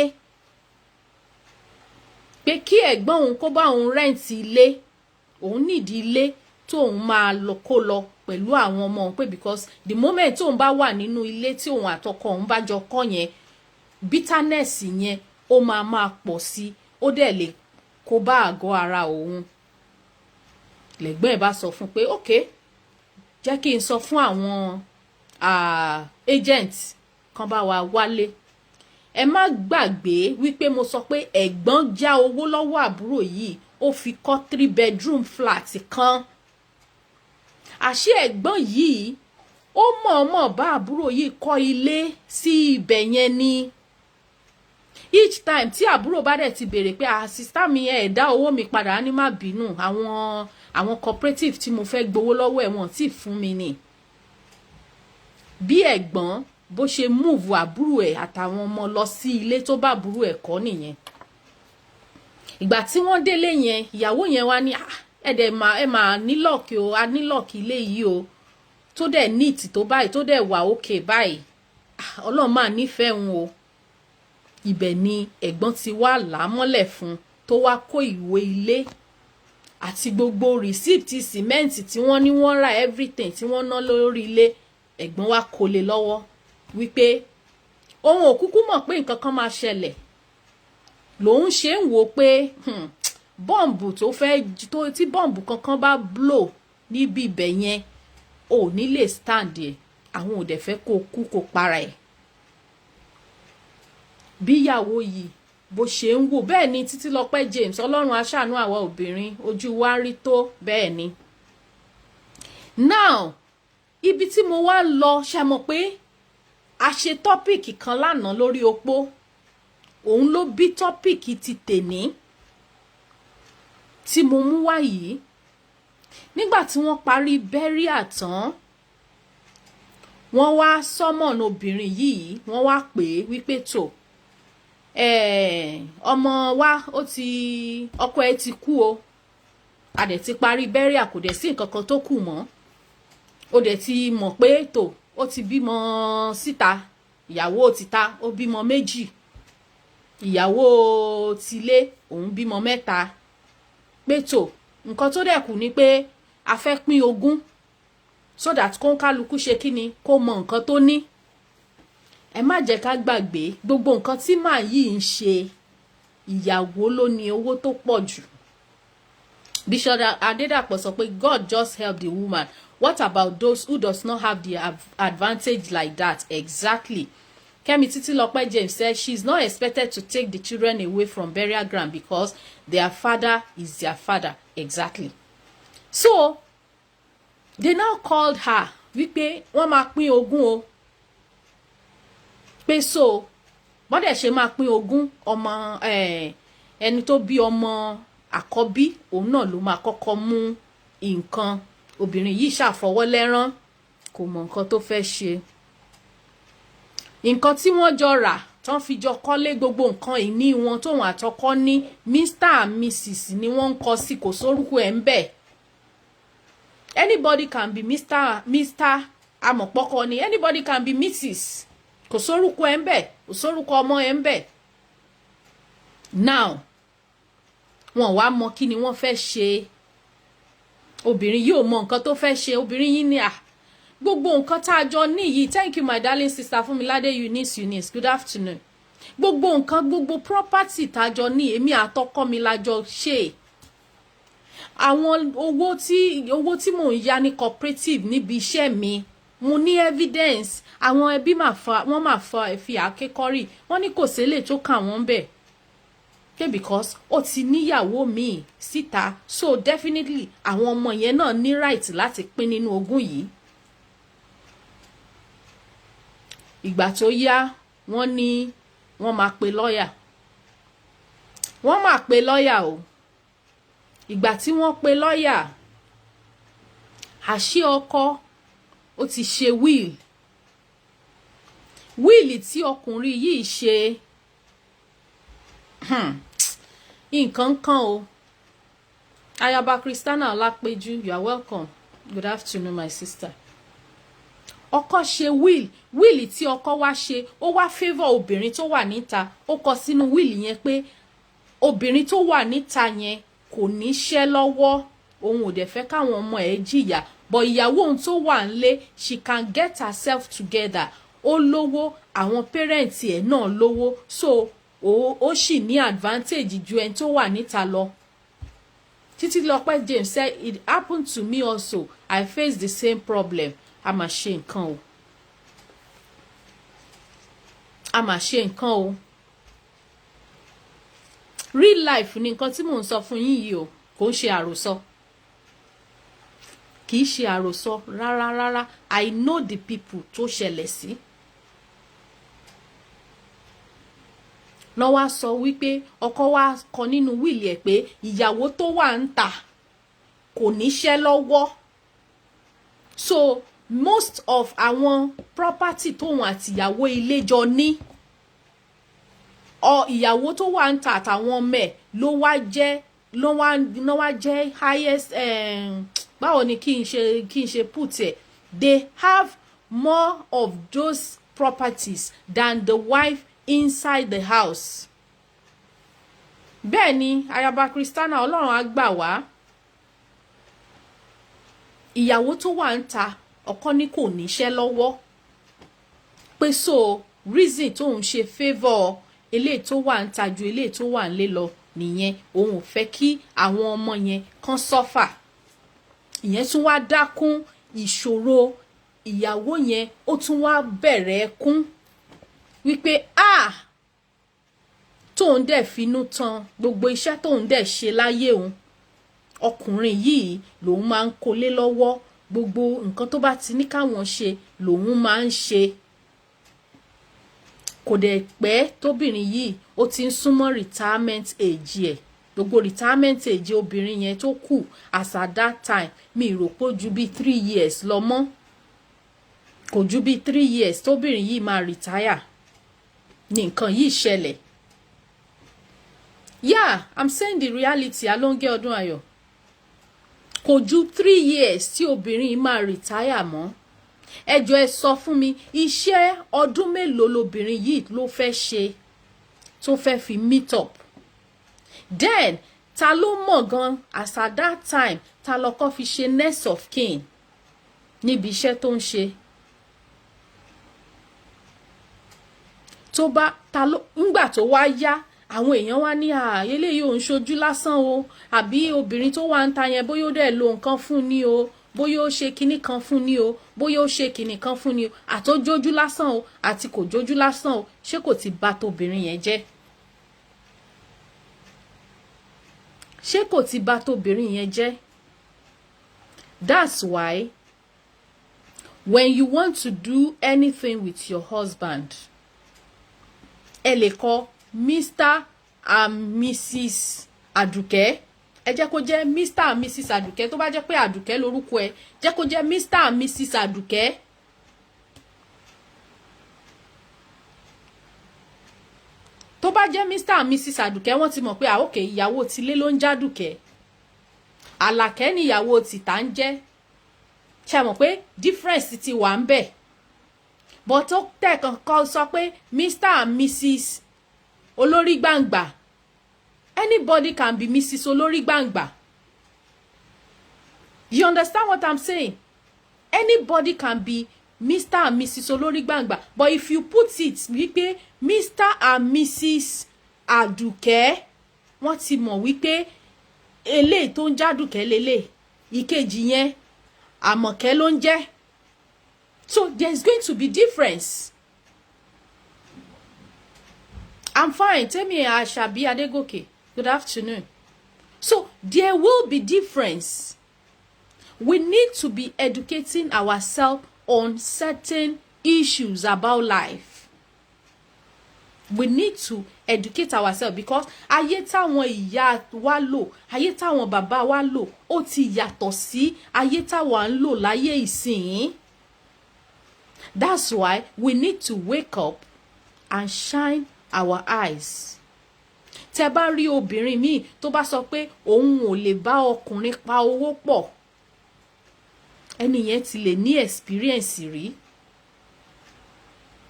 pé kí ẹ̀gbọ́n òun kó bá òun rẹ́ǹtì ilé, òun nídìí ilé tóun máa lọ kó lọ pẹ̀lú àwọn ọmọ òun, pé because the moment tóun bá wà nínú ilé tí òun àtọkọ òun bá jọ kọ́ yẹn, bitterness yẹn ó máa pọ̀ sí, ó dẹ̀ lè kó bá àgọ́ ara òun. Lẹ́gbọ́n ẹ̀ bá sọ fún pé okay, jẹ́ kí n sọ fún àwọn agent kan bá wa wálé. Ẹ má gbàgbé wípé mo sọ pé ẹ̀gbọ́n já owó lọ́wọ́ àbúrò yìí, ó fi kọ́ 3 bedroom flat kan. Àṣé ẹ̀gbọ́n yìí ó mọ̀ọ́mọ̀ bá àbúrò yìí kọ́ ilé sí ibẹ̀ yẹn ni. Each time tí àbúrò bá dẹ̀ ti béèrè pé sister mi ẹ̀ dá owó mi padà, ní má bínú, àwọn cooperative tí mo fẹ́ gbowó lọ́wọ́ ẹ̀ wọ́n tí fún mi ni. Bí ẹ̀gbọ́n bó ṣe move àbúrò ẹ̀ àtàwọn ọmọ lọ sí ilé tó bá àbúrò ẹ̀ kọ́ nìyẹn. Ìgbà tí wọ́n délé yẹn, ìyàwó yẹn wá ní ẹ máa nílọ̀kì o, a nílọ̀kì ilé yìí o, tó dẹ̀ neat tó báyìí, tó dẹ̀ wà okay báyìí, Ọlọ́run máa nífẹ̀ẹ́ òun o. Ibẹ̀ ni ẹ̀gbọ́n ti wá làámọ́lẹ̀ fún, tó wá kó ìwé ilé àti gbogbo receipt sìmẹ́ǹtì tí wọ́n ní wọ́n ra everything tí wọ́n ná lórí ilé, ẹ̀gbọ́n wá kó lé lọ́wọ́ wípé òun ò kúkú mọ̀ pé nǹkan kan máa ṣẹlẹ̀ lòun ṣe ń wò pé bọ́ǹbù tó fẹ́ tí bọ́ǹbù kankan bá blow níbi ibẹ̀ yẹn ò ní lè stand ẹ̀ àwọn ò dẹ̀ fẹ́ kó kú kó para ẹ̀ bíyàwó yìí bó ṣe ń wò bẹ́ẹ̀ ni Títílọpẹ́ James ọlọ́run aṣàánú àwa obìnrin ojú wa rí tó bẹ́ẹ̀ ni. Now ibi tí mo wá lọ ṣàmọ̀ pé a ṣe tọ́pìkì kan lánàá lórí opó òun ló bí tọ́pìkì ti tèní tí mo mú wá yìí nígbà tí wọ́n parí bẹ́ríà tán wọ́n wá sọ́mọ̀nù obìnrin yìí wọ́n wá pè é wípé tó ọmọ wa ó ti ọkọ ẹ̀ ti kú o a dẹ̀ ti parí bẹ́ríà kò dẹ̀ sí nǹkan kan tó kù mọ́ ó dẹ̀ ti mọ̀ pé tó ó ti bímọ síta ìyàwó títa ó bímọ méjì ìyàwó tilé òun bímọ mẹ́ta pé tó nǹkan tó dẹ̀ kù ni pé a fẹ́ pín ogún so that kó kálukú ṣe kí ni kó mọ nǹkan tó ní ẹ má jẹ́ ká gbàgbé gbogbo nǹkan tí màá yìí ń ṣe ìyàwó ló ní owó tó pọ̀ jù Bishop Adédàpọ̀ sọ pé God just help the woman. What about those who does not have the advantage like that? Exactly. Kemi Títílọpẹ́ James said she's not expected to take the children away from burial ground because their father is their father. Exactly. So they now called her wípé wọ́n máa pín ogún o pé so bọ́dẹ̀ ṣe máa pín ogún ọmọ ẹni tó bí ọmọ àkọ́bí òun náà ló máa kọ́kọ́ mú nǹkan obìnrin yìí ṣàfọwọ́ lẹ́rán kò mọ nǹkan tó fẹ́ ṣe nǹkan tí wọ́n jọ rà tán fi jọ kọ́lé gbogbo nǹkan ìní wọn tóun àtọkọ ní Mr and Mrs ni wọ́n ń kọ sí kò sórúkọ ẹ̀ ń bẹ̀ anybody can be Mr amọ̀pọ̀kọ ni anybody can be Mrs kò sórúkọ ẹ̀ ń bẹ̀ kò sórúkọ ọmọ ẹ̀ ń bẹ̀ now wọn wá mọ kí ni wọ́n fẹ́ ṣe obìnrin yìí ò mọ nǹkan tó fẹ́ ṣe obìnrin yìí ní gbogbo nǹkan tá a jọ ní yìí thank you my darling sister Fúnmiládé Eunice good afternoon gbogbo nǹkan gbogbo property tá a jọ ní èmi àtọkọ mi la jọ ṣe àwọn owó tí mò ń yá ní cooperative níbi iṣẹ́ mi mo ní evidence àwọn ẹbí wọ́n máa fi àkékọ́rì wọ́n ní kò ṣẹlẹ̀ tó kà wọ́n bẹ̀ because ó ti níyàwó míì síta so definitely àwọn ọmọ yẹn náà ní right láti pín nínú ogún yìí ìgbà tó yá wọ́n ní wọ́n máa pe lọ́yà o ìgbà tí wọ́n pe lọ́yà àṣé ọkọ ó ti ṣe wíìlì tí ọkùnrin yìí ṣe nǹkan kan o Ayaba Christiana Ọlápéjú you are welcome good afternoon my sister ọkọ ṣe wíìlì tí ọkọ wá ṣe ó wá favour obìnrin tó wà níta ó kọ sínú wíìlì yẹn pé obìnrin tó wà níta yẹn kò níṣẹ́ lọ́wọ́ òun ò dẹ̀ fẹ́ káwọn ọmọ ẹ̀ jìyà but ìyàwó òun tó wà nílé she can get herself together ó lówó àwọn parents ẹ̀ náà lówó so ó sì ní advantage ju ẹni tó wà níta lọ. Títílọpẹ́ James said it happened to me also I faced the same problem a máa ṣe nǹkan o real life ni nǹkan tí mò ń sọ fún yín yìí o kò ń ṣe àròsọ kì í ṣe àròsọ rárá I know the people tó ṣẹlẹ̀ sí. lọ́ wá sọ wípé ọkọ wa kọ nínú wíìlì ẹ̀ pé ìyàwó tó wà ń tà kò níṣẹ́ lọ́wọ́ so most of àwọn property tóun àtìyàwó ilé jọ ní ìyàwó tó wà ń tà àtàwọn ọmọ ẹ̀ ló wá jẹ́ highest báwo ni kí n ṣe put ẹ̀ they have more of those properties than the wife inside the house. Bẹ́ẹ̀ ni Ayaba Christiana Ọlọ́run á gbà wá ìyàwó tó wà ń ta ọkọ ní kò níṣẹ́ lọ́wọ́ pé so reason tóun ṣe favour eléyìí tó wà ń tajú eléyìí tó wà ń lé lọ nìyẹn. Òun ò fẹ́ kí àwọn ọmọ yẹn kán suffer. Ìyẹn tún wá dákún ìṣòro ìyàwó yẹn, ó tún wá bẹ̀rẹ̀ ẹkún wípé tóun dẹ̀ finú tán gbogbo iṣẹ́ tóun dẹ̀ ṣe láyé òun, ọkùnrin yìí lòun máa ń kólé lọ́wọ́, gbogbo nǹkan tó bá ti ní káwọn ṣe lòun máa ń ṣe. Kò dẹ̀ pẹ́ tóbìnrin yìí ó ti ń súnmọ́ retirement age ẹ̀. Gbogbo retirement age obìnrin yẹn tó kù as at that time mi rò pé ju bí 3 years lọ mọ́. Kò ju bí 3 years tóbìnrin yìí máa retire ní nǹkan yìí ṣẹlẹ̀. Yeah, I'm saying the reality. Alonge Odunayo. Kò ju 3 years tí obìnrin yìí máa retire mọ́. Ẹ jọ̀ọ́ ẹ sọ fún mi, iṣẹ́ ọdún mélòó lobìnrin yìí ló fẹ́ ṣe tó fẹ́ fi meet up? Then ta ló mọ̀ gan as at that time ta lọ́kọ́ fi ṣe next of kin níbi iṣẹ́ tó ń ṣe? Tó bá ta ló ńgbà tó wá yá àwọn èèyàn wá ní eléyìí ò ń ṣojú lásán o, àbí obìnrin tó wà ń ta yẹn bóyá ó dẹ̀ lo nǹkan fún ni o, bóyá ó ṣe kinní kan fún ni o, bóyá ó ṣe kinní kan fún ni o, àtójójú lásán o àti kò jójú lásán o, ṣé kò ti bà tóbìnrin yẹn jẹ́? Ṣé kò ti bà tóbìnrin yẹn jẹ́? That's why when you want to do anything with your husband, ẹ lè kọ Mr. and Mrs. Aduke. Ẹ jẹ́ kó jẹ́ Mr. and Mrs. Aduke. Tó bá jẹ́ pé Aduke lórúkọ ẹ, jẹ́ kó jẹ́ Mr. and Mrs. Aduke. Tó bá jẹ́ Mr. and Mrs. Aduke, wọ́n ti mọ̀ pé okay, ìyàwó tilé ló ń jádùkẹ́. Àlàkẹ́ ni ìyàwó tìta ń jẹ́. Ṣé mọ̀ pé difference ti wà ń bẹ̀? But ó tẹ̀ kankan sọ pé Mr. and Mrs. Olórí gbangba. Anybody can be Mrs. Olórí gbangba. You understand what I'm saying? Anybody can be Mr. and Mrs. Olórí gbangba. But if you put it wípé Mr. and Mrs. Aduke, wọ́n ti mọ̀ wípé eléyìí tó ń jádùkẹ́ lélẹ̀, ìkejì yẹn Àmọ̀kẹ́ ló ń jẹ́. So there's going to be difference. I'm fine. Tell me, Ashabi Adegoke. Good afternoon. So there will be difference. We need to be educating ourselves on certain issues about life. We need to educate ourselves because ayé táwọn ìyá wa lò, ayé táwọn bàbá wa lò, ó ti yàtọ̀ sí ayé táwa ń lò láyé ìsìn. That's why we need to wake up and shine our eyes. Tẹ́ bá rí obìnrin míì tó bá sọ pé òun ò lè bá ọkùnrin pa owó pọ̀, ẹni yẹn ti lè ní experience rí.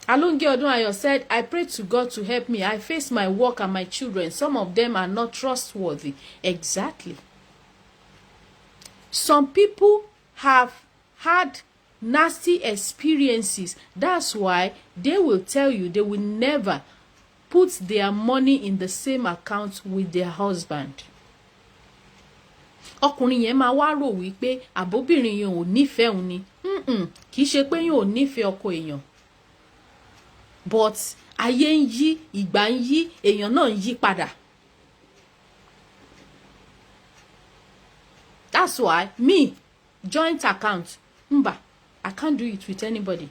Alonge Odunayo said, I pray to God to help me. I face my work and my children. Some of them are not trustworthy. Exactly. Some people have had nasty experiences. That's why they will tell you they will never put their money in the same account with their husband. Ọkùnrin yẹn máa wá rò wípé àbóbìnrin yẹn ò nífẹ̀ẹ́ òun ni. Kì í ṣe pé yẹn ò nífẹ̀ẹ́ ọkọ èèyàn. But ayé ń yí, ìgbà ń yí, èèyàn náà ń yí padà. That's why me, joint account, I can't do it with anybody.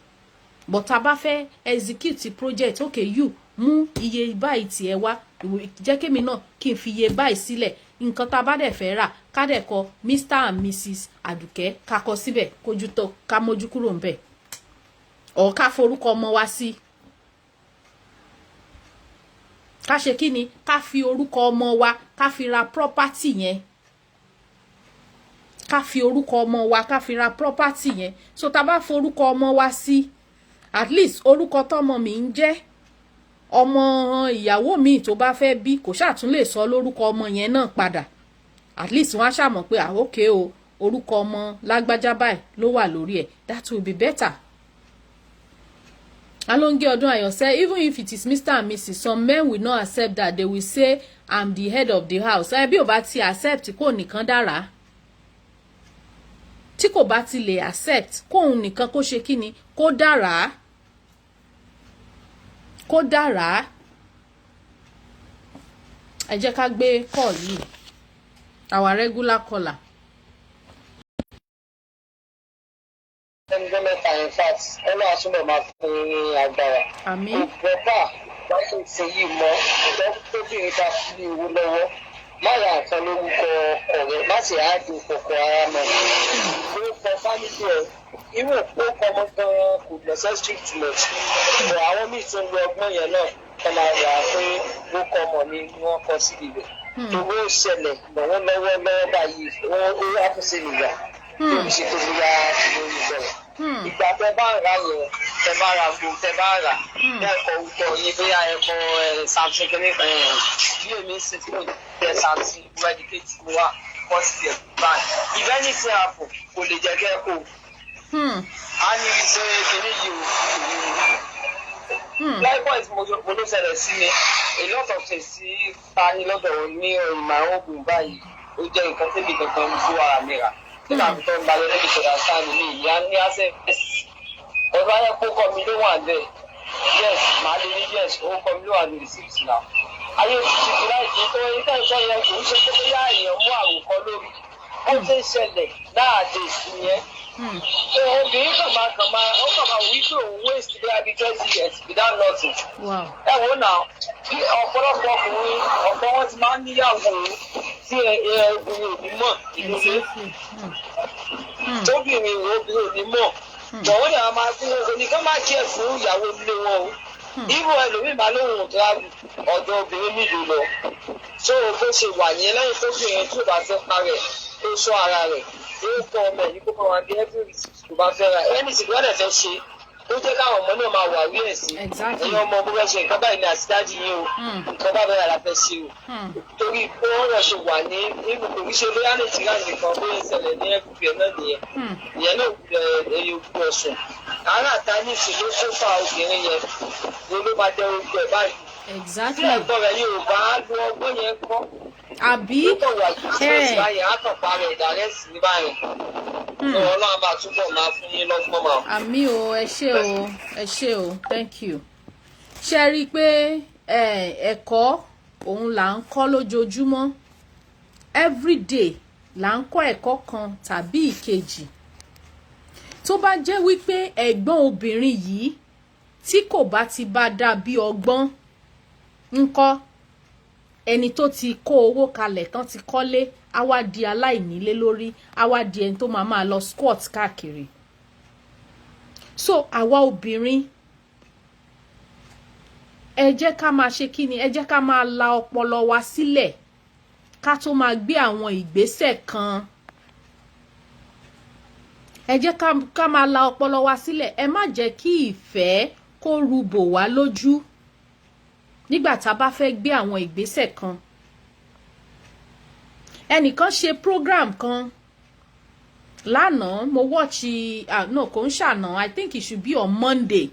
But tá bá fẹ́ execute project, okay, you mú iye báyìí tí ẹ wá, jẹ́ kémi náà kí n fi iye báyìí sílẹ̀. Nǹkan tá bá dẹ̀ fẹ́ rà, ká dẹ̀ kọ Mr. and Mrs. Aduke, ká kọ síbẹ̀, kójú tó, ká mójú kúrò ńbẹ̀. Or ká forúkọ ọmọ wa sí. Ká ṣe kí ni? Ká fi orúkọ ọmọ wa, ká fi ra property yẹn. Ká fi orúkọ ọmọ wa, ká fi ra property yẹn. So tá bá forúkọ ọmọ wa sí, at least orúkọ tọ́mọ mi ń jẹ́, ọmọ ìyàwó mi tó bá fẹ́ bí kò ṣáà tún lè sọ lórúkọ ọmọ yẹn náà padà. At least wọ́n á ṣàmọ̀ pé okay o, orúkọ ọmọ lágbájá báyìí ló wà lórí ẹ̀. That will be better. Alonge Odunayo said, even if it is Mr. and Mrs., some men will not accept that. They will say, I'm the head of the house. Bí ó bá ti accept kó nìkan dára. Tí kò bá ti lè accept kó nìkan kó ṣe kíni kó dára. Kó dára. Ẹ jẹ́ ká gbé call yìí. Our regular caller. In fact, ọlọ́run àtúbọ̀ máa fún ní agbára. Àmín. Bọ́bá wọ́n sì ti yí mọ́ tóbìnrin bá fi owó lọ́wọ́. Má ra nǹkan lórúkọ ọ̀rẹ́, má sì á di kọ̀kọ̀ ara mọ́. Ó kọ fámìlì ẹ̀, irú òpó kọmọ gan-an kò necessary too much. Bọ̀ àwọn míì tó ń lo ọgbọ́n yẹn náà kọ́ máa rà pé ó kọ ọmọ ni wọ́n kọ sí ibẹ̀. Owó ìṣẹ̀lẹ̀ lọ́wọ́ báyìí, ó wá fún sí ìgbà. Lórí ṣe tó bóyá lórí bẹ̀rẹ̀. Ìgbà tẹ bá rà yẹn, tẹ bá ra gbogbo tẹ bá rà. Ẹ̀kọ́ orúkọ yín bóyá ẹ̀kọ́ Samsung kìíní bí èmi ṣe tí mo jẹ Samsung medicate mo wá positive bad. If anything happen, kò lè jẹ́ kẹ́kọ̀ọ́. A ní ṣe kìíní yìí o. Likewise, mo ló ṣẹlẹ̀ sí mi. A lot of things tí ta ní lọ́dọ̀ ní ìmọ̀ ogun báyìí, ó jẹ́ nǹkan tẹ́lẹ̀ kankan fún ara mi rà. Nígbà tó ń balẹ̀ lẹ́bi tó dáa sáà nínú ìyá ní access. Ọba yẹ kó kọ́ mi ló wà dẹ̀. Yes, màá lè ní yes, ó kọ́ mi ló wà ní receipt náà. Ayé ti fi láì kí tó ilé ìtọ́ yẹn kò ń ṣe pé bóyá èèyàn mú àròkọ lórí. Ó ti ń ṣẹlẹ̀ láàdé ìyẹn. Obìnrin kàn máa wí pé òun waste bí abi 20 years without nothing. Ẹ wo náà, ọ̀pọ̀lọpọ̀ ọkùnrin ọ̀pọ̀ wọn ti máa ń níyàwó tí obìnrin ò ní mọ̀ ìdílé. Tóbìnrin obìnrin ò ní mọ̀. Jọ̀wọ́ ni àwọn máa fún wọn oníkan máa kí ẹ̀ fún ìyàwó ilé wọn o. Irú ẹlòmíì máa lóhùn ọ̀dọ̀ obìnrin nílùú lọ. Tó o bó ṣe wà yẹn lẹ́yìn tóbìnrin tó bá fẹ́ parẹ́ tó sọ ara rẹ̀. Yóò kọ́ ọmọ ẹ̀ ní kókó wọn bí every receipt tó bá fẹ́ ra. Ẹni tí gbọ́dọ̀ fẹ́ ṣe ó jẹ́ káwọn ọmọ náà máa wà rí ẹ̀ sí. Ẹ̀yin ọmọ bó fẹ́ ṣe nǹkan báyìí ní àtidájú yín o. Nǹkan bá bẹ́ẹ̀ la fẹ́ ṣe o. Torí pé wọ́n rẹ̀ ṣe wà ní irú kò ní ṣe bóyá Nàìjíríà nìkan bó ń ṣẹlẹ̀ ní ẹ̀kúfẹ̀ náà nìyẹn. Ìyẹn náà ẹ̀yẹ òkú ọ̀sùn. Àárà ta ní ìsìn ló tó fa obìnrin yẹn ló máa dẹ ojú ẹ̀ báyìí. Tí ẹ̀gbọ́n rẹ̀ yóò bá lo ọgbọ́n yẹn kọ́. Àbí àmì o ẹ ṣé o thank you. Ṣé rí i pé ẹ̀kọ́ òun là ń kọ́ lójoojúmọ́ everyday là ń kọ́ ẹ̀kọ́ kan tàbí ìkejì. Tó bá jẹ́ wípé ẹ̀gbọ́n obìnrin yìí tí kò bá ti bá dà bí ọgbọ́n ńkọ́ ẹni tó ti kó owó kalẹ̀ tán ti kọ́lé á wá di aláìnílé lórí á wá di ẹni tó máa lọ squat káàkiri. So àwa obìnrin ẹ jẹ́ ká máa ṣe kí ni ẹ jẹ́ ká máa la ọpọlọ wa sílẹ̀ ká tó máa gbé àwọn ìgbésẹ̀ kan. Ẹ jẹ́ ká máa la ọpọlọ wa sílẹ̀ ẹ má jẹ́ kí ìfẹ́ kó rúbò wá lójú nígbà tá a bá fẹ́ gbé àwọn ìgbésẹ̀ kan. Ẹnìkan ṣe program kan lánàá mo watch no kò ń ṣàná I think it should be on Monday.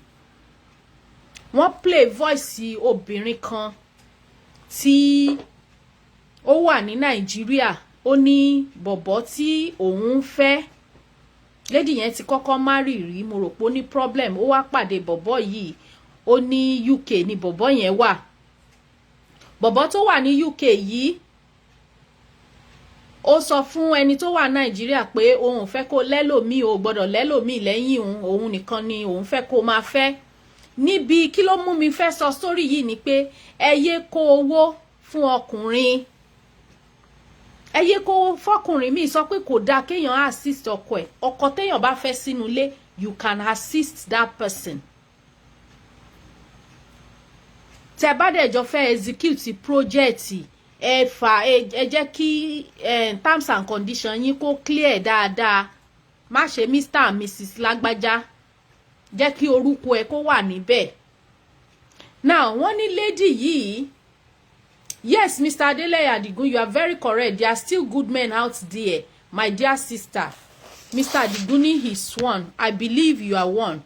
Wọ́n play voice obìnrin kan tí ó wà ní Nàìjíríà ó ní bọ̀bọ̀ tí òun fẹ́ lady yẹn ti kọ́kọ́ marry rí mo rò pé ó ní problem ó wá pàdé bọ̀bọ̀ yìí ó ní UK ni bọ̀bọ̀ yẹn wà. Bọ̀bọ̀ tó wà ní UK yìí ó sọ fún ẹni tó wà Nàìjíríà pé òun fẹ́ kó lẹ́lòmíì ò gbọ́dọ̀ lẹ́lòmíì lẹ́yìn òun nìkan ni òun fẹ́ kó máa fẹ́. Níbi kí ló mú mi fẹ́ sọ story yìí ni pé ẹ yé kó owó fún ọkùnrin. Ẹ yé kó fọkùnrin mi sọ pé kò dáa kéèyàn assist ọkọ ẹ̀. Ọkọ téèyàn bá fẹ́ sínú ilé you can assist that person. Tẹ́ bá dẹ̀ jọ fẹ́ execute project ẹ jẹ́ kí terms and conditions yín kó clear dáadáa. Má ṣe Mr and Mrs lágbájá. Jẹ́ kí orúkọ ẹ kó wà níbẹ̀. Now wọ́n ní lady yìí yes Mr. Adeleye Adigun you are very correct there are still good men out there my dear sister. Mr. Adiguni is one I believe you are one.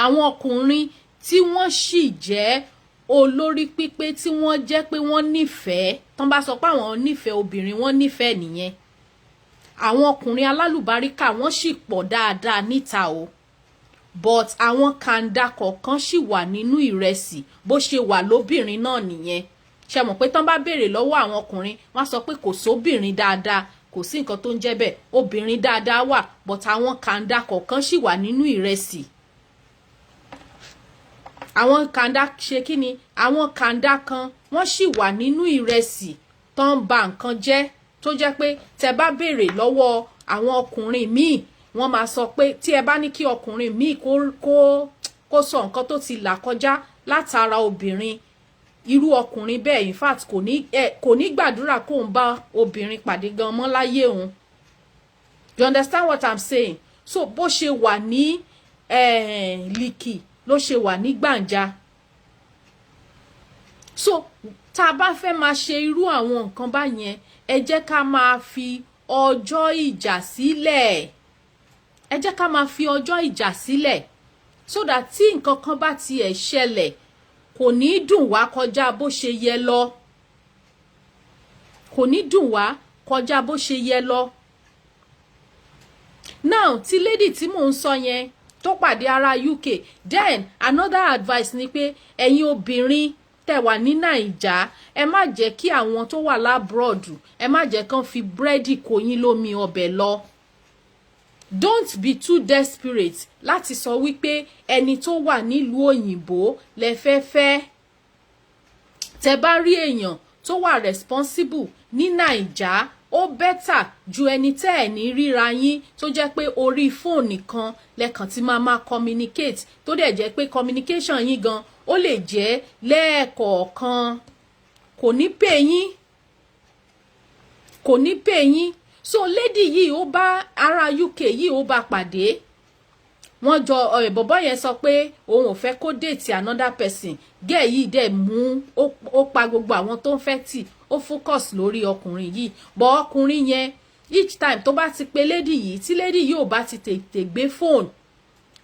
àwọn ọkùnrin tí wọ́n sì jẹ́ olórí pípé tí wọ́n jẹ́ pé wọ́n nífẹ̀ẹ́ tán bá sọ pé àwọn nífẹ̀ẹ́ obìnrin wọ́n nífẹ̀ẹ́ nìyẹn àwọn ọkùnrin alálùbáríkà wọ́n sì pọ̀ dáadáa níta o but àwọn kàńdà kọ̀ọ̀kan sì wà nínú ìrẹsì bó ṣe wà lóbìnrin náà nìyẹn ṣe mọ̀ pé tán bá béèrè lọ́wọ́ àwọn ọkùnrin wọ́n sọ pé kò sóbìnrin dáadáa kò sí nǹkan tó ń jẹ́ bẹ́ẹ̀ obìnrin dáadáa wà but àwọn kàńdà kọ̀ọ̀kan sì wà nínú ìrẹsì àwọn kàńdà ṣe kí ni àwọn kàńdà kan wọ́n sì wà nínú ìrẹsì tó ń ba nǹkan jẹ́ tó jẹ́ pé tẹ́ bá béèrè lọ́wọ́ àwọn ọkùnrin míì wọ́n máa sọ pé tí ẹ bá ní kí ọkùnrin míì kó sọ nǹkan tó ti là kọjá látara obìnrin irú ọkùnrin bẹ́ẹ̀ in fact kò ní gbàdúrà kó ń bá obìnrin pàdé gan mọ́ láyé òun you understand what I'm saying so bó ṣe wà ní líkì ló ṣe wà ní gbàǹjà so tá a bá fẹ́ máa ṣe irú àwọn nǹkan báyẹn ẹ jẹ́ ká máa fi ọjọ́ ìjà sílẹ̀ ẹ jẹ́ ká máa fi ọjọ́ ìjà sílẹ̀ so that tí nǹkan kan bá tiẹ̀ ṣẹlẹ̀ kò ní dùn wá kọjá bó ṣe yẹ lọ kò ní dùn wá kọjá bó ṣe yẹ lọ now tí lady tí mò ń sọ yẹn tó pàdé ará UK then another advice ni pé ẹ̀yin obìnrin tẹ́ wà ní Naija ẹ má jẹ́ kí àwọn tó wà labroad ẹ má jẹ́ kán fi búrẹ́dì kó yín lómi ọbẹ̀ lọ don't be too desperate láti sọ wípé ẹni tó wà nílùú òyìnbó lẹ fẹ́ fẹ́ tẹ́ bá rí èèyàn tó wà responsible ní Naija ó bẹ́tà ju ẹni tẹ́ ẹ̀ ní ríra yín tó jẹ́ pé orí fóònù nìkan lẹ́kàn tí máa communicate tó dẹ̀ jẹ́ pé communication yín gan ó lè jẹ́ lẹ́ẹ̀kọ̀ọ̀kan kò ní pè yín so lady yìí ó bá ará UK yìí ó bá pàdé wọ́n jọ bọ̀bọ́ yẹn sọ pé òun ò fẹ́ kó date another person gẹ́ẹ̀ yìí dẹ̀ mú ó pa gbogbo àwọn tó ń fẹ́ tì ó focus lórí ọkùnrin yìí bọ̀ ọkùnrin yẹn each time tó bá ti pe lady yìí tí lady yìí ò bá ti tètè gbé phone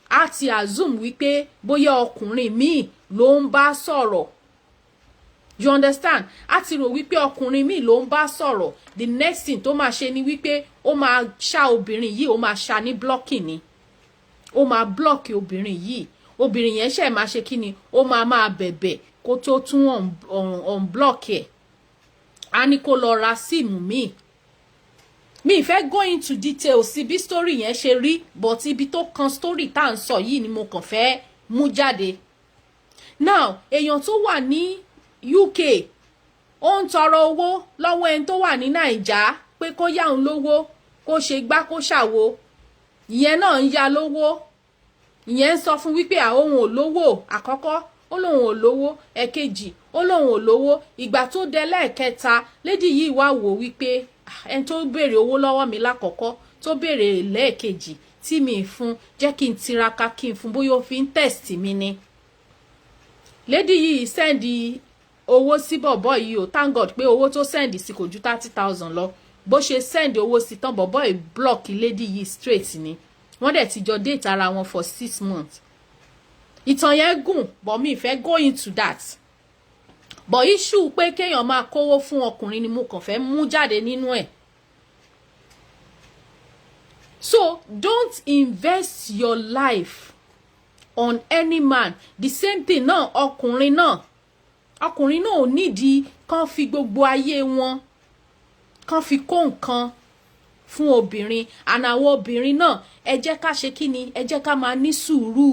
á ti assume wípé bóyá ọkùnrin míì ló ń bá sọ̀rọ̀ you understand á ti rò wípé ọkùnrin míì ló ń bá sọ̀rọ̀ the next thing tó máa ṣe ni wípé ó máa ṣá obìnrin yìí ó máa ṣá ní blocking ni ó máa block obìnrin yìí obìnrin yẹn ṣe máa ṣe kí ni ó máa bẹ̀bẹ̀ kó tó tún unblock ẹ̀ á ní kó lọ ra síìmù míì mi fẹ́ go into details sí bí story yẹn ṣe rí but ibi tó kan story tá à ń sọ yìí ni mo kàn fẹ́ mú jáde now èèyàn tó wà ní UK ó ń tọrọ owó lọ́wọ́ ẹni tó wà ní Naija pé kó yá òun lówó kó ṣe gbá kó ṣàwo ìyẹn náà ń yá lówó ìyẹn ń sọ fún wípé àwọn ò lówó àkọ́kọ́ ó lóun ò lówó ẹ̀kejì ó lóun ò lówó ìgbà tó dé lẹ́ẹ̀kẹta lady yìí wá wò wípé ẹni tó béèrè owó lọ́wọ́ mi lákọ̀ọ́kọ́ tó béèrè lẹ́ẹ̀kejì tí mi fún jẹ́ kí n tiraka kí n fún bóyá ó fi ń test mi ni lady yìí sẹ́ndì owó sí bọ̀bọ̀ yìí o thank God pé owó tó sẹ́ndì sí kò ju 30,000 lọ bó ṣe sẹ́ndì owó sí tán bọ̀bọ̀ yìí block lady yìí straight ni wọ́n dẹ̀ ti jọ date ara wọn for 6 months ìtàn yẹn gùn but mi fẹ́ go into that but issue pé kéèyàn máa kówó fún ọkùnrin ni mo kàn fẹ́ mú jáde nínú ẹ̀ so don't invest your life on any man the same thing náà ọkùnrin náà ò nídìí kán fi gbogbo ayé wọn kán fi kó nǹkan fún obìnrin and àwọn obìnrin náà ẹ jẹ́ ká ṣe kí ni ẹ jẹ́ ká máa ní sùúrù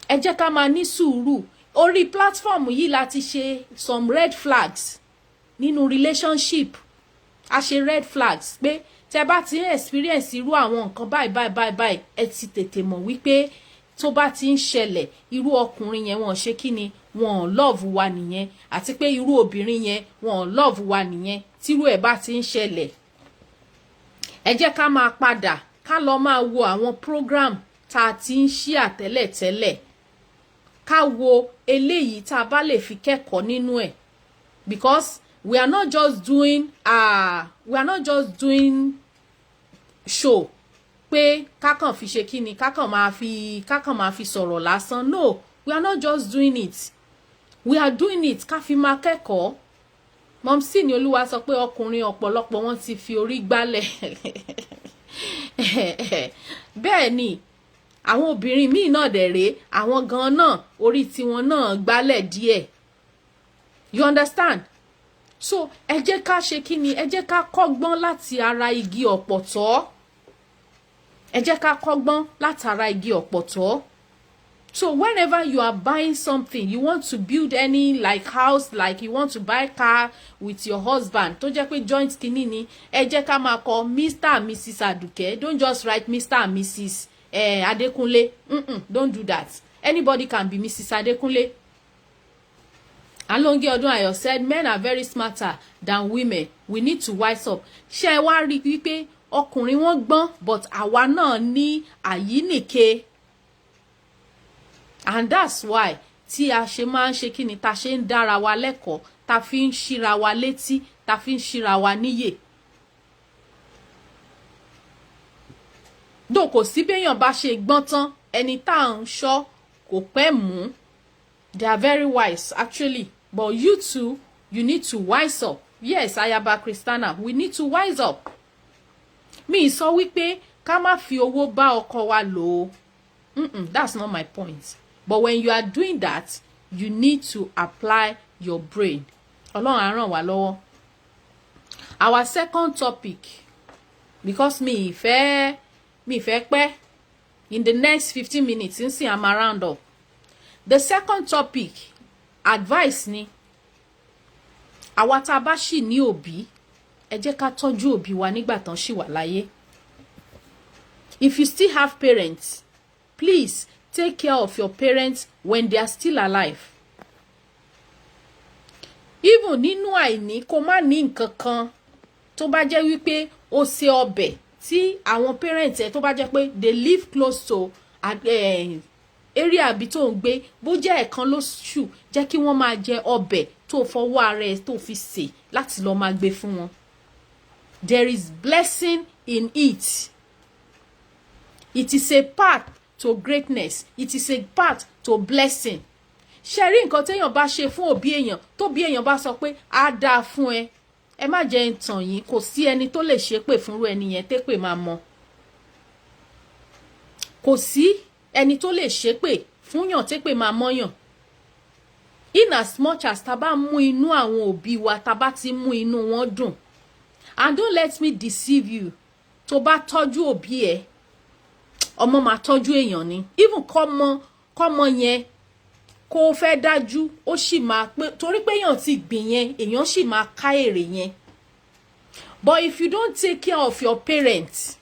ẹ jẹ́ ká máa ní sùúrù orí platform yìí láti ṣe some red flags nínú relationship a ṣe red flags pé tẹ́ bá ti experience irú àwọn nǹkan báyìí ẹ ti tètè mọ̀ wípé tó bá ti ń ṣẹlẹ̀ irú ọkùnrin yẹn wọ́n ṣe kí ni wọ́n love wa nìyẹn àti pé irú obìnrin yẹn wọ́n love wa nìyẹn tírú ẹ̀ bá ti ń ṣẹlẹ̀ ẹ jẹ́ ká máa padà ká lọ máa wo àwọn program tá a ti ń ṣí àtẹ́lẹ̀tẹ́lẹ̀ ká wo eléyìí tá a bá lè fi kẹ́kọ̀ọ́ nínú ẹ̀ because we are not just doing show pé kákàn fi ṣe kíni kákàn máa fi sọ̀rọ̀ lásán. No, we are not just doing it, we are doing it ká fi máa kẹ́kọ̀ọ́. Mọ̀mísí ni Olúwa sọ pé ọkùnrin ọ̀pọ̀lọpọ̀ wọn ti fi orí gbálẹ̀. Bẹ́ẹ̀ ni àwọn obìnrin míì náà dẹ̀ rèé, àwọn gan náà orí tiwọn náà gbálẹ̀ díẹ̀. You understand? So ẹ jẹ́ ká ṣe kíni, ẹ jẹ́ ká kọ́gbọ́n láti ara igi ọ̀pọ̀tọ́. Ẹ jẹ́ ká kọ́gbọ́n látara igi ọ̀pọ̀tọ́. So whenever you are buying something, you want to build any like house, like you want to buy car with your husband, tó jẹ́ pé joint kíní ni, ẹ jẹ́ ká máa kọ Mr. and Mrs. Aduke. Don't just write Mr. and Mrs. Adekunle. Don't do that. Anybody can be Mrs. Adekunle. Alonge Odunayo said, men are very smarter than women. We need to wise up. Ṣé ẹ wá rí wípé ọkùnrin wọn gbọ́n, but àwa náà ní àyínìke. And that's why tí a ṣe máa ń ṣe kíni, ta ṣe ń dára wa lẹ́kọ̀ọ́, ta fi ń ṣíra wa létí, ta fi ń ṣíra wa níyè. Dó kò sí béèyàn bá ṣe gbọ́n tán, ẹni tá à ń ṣọ́ kò pẹ́ mú. They are very wise actually, but you too, you need to wise up. Yes, Ayaba Christiana, we need to wise up. Mi sọ wípé ká má fi owó bá ọkọ wa lò. That's not my point. But when you are doing that, you need to apply your brain. Ọlọ́run á ràn wá lọ́wọ́. Our second topic, because mi fẹ́ pẹ́, in the next 15 minutes, since I'm around up. The second topic, advice ni. Àwa tá bá ṣì ní òbí, ẹ jẹ́ ká tọ́jú òbí wa nígbà tán ṣì wà láyé. If you still have parents, please take care of your parents when they are still alive. Even nínú àìní kó má ní nǹkan kan, tó bá jẹ́ wípé ó ṣe ọbẹ̀ tí àwọn parents ẹ tó bá jẹ́ pé they live close to area bí tó ń gbé, bó jẹ́ ẹ̀kan lóṣù, jẹ́ kí wọ́n máa jẹ ọbẹ̀ tó fọwọ́ ara ẹ tó fi sè láti lọ máa gbé fún wọn. There is blessing in it. It is a path to greatness. It is a path to blessing. Ṣé rí nǹkan téèyàn bá ṣe fún òbí èèyàn, tó bí èèyàn bá sọ pé á dáa fún ẹ, ẹ má jẹ́ ń tàn yín, kò sí ẹni tó lè ṣépè fúnrú ẹni yẹn tépè máa mọ. Kò sí ẹni tó lè ṣépè fúnyàn tépè máa mọ́yàn. In as much as tá bá mú inú àwọn òbí wa, tá bá ti mú inú wọn dùn. And don't let me deceive you. Tó bá tọ́jú òbí ẹ, ọmọ máa tọ́jú èèyàn ni. Even kọ́mọ yẹn kó fẹ́ dájú, ó sì máa pé torí pé èèyàn ti gbìn yẹn, èèyàn sì máa ká èrè yẹn. But if you don't take care of your parents,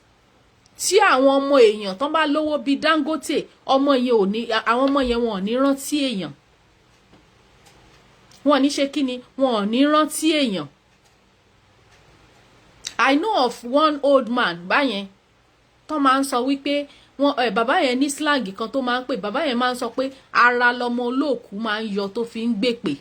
tí àwọn ọmọ èèyàn tán bá lówó bí Dangote, ọmọ yẹn ò ní, àwọn ọmọ yẹn wọn ò ní rántí èèyàn. Wọn ò ní ṣe kíni, wọn ò ní rántí èèyàn. I know of one old man báyẹn tó máa ń sọ wípé bàbá yẹn ní slang kan tó máa ń pè, bàbá yẹn máa ń sọ pé ara lọmọ olóòkú máa ń yọ tó fi ń gbèpè.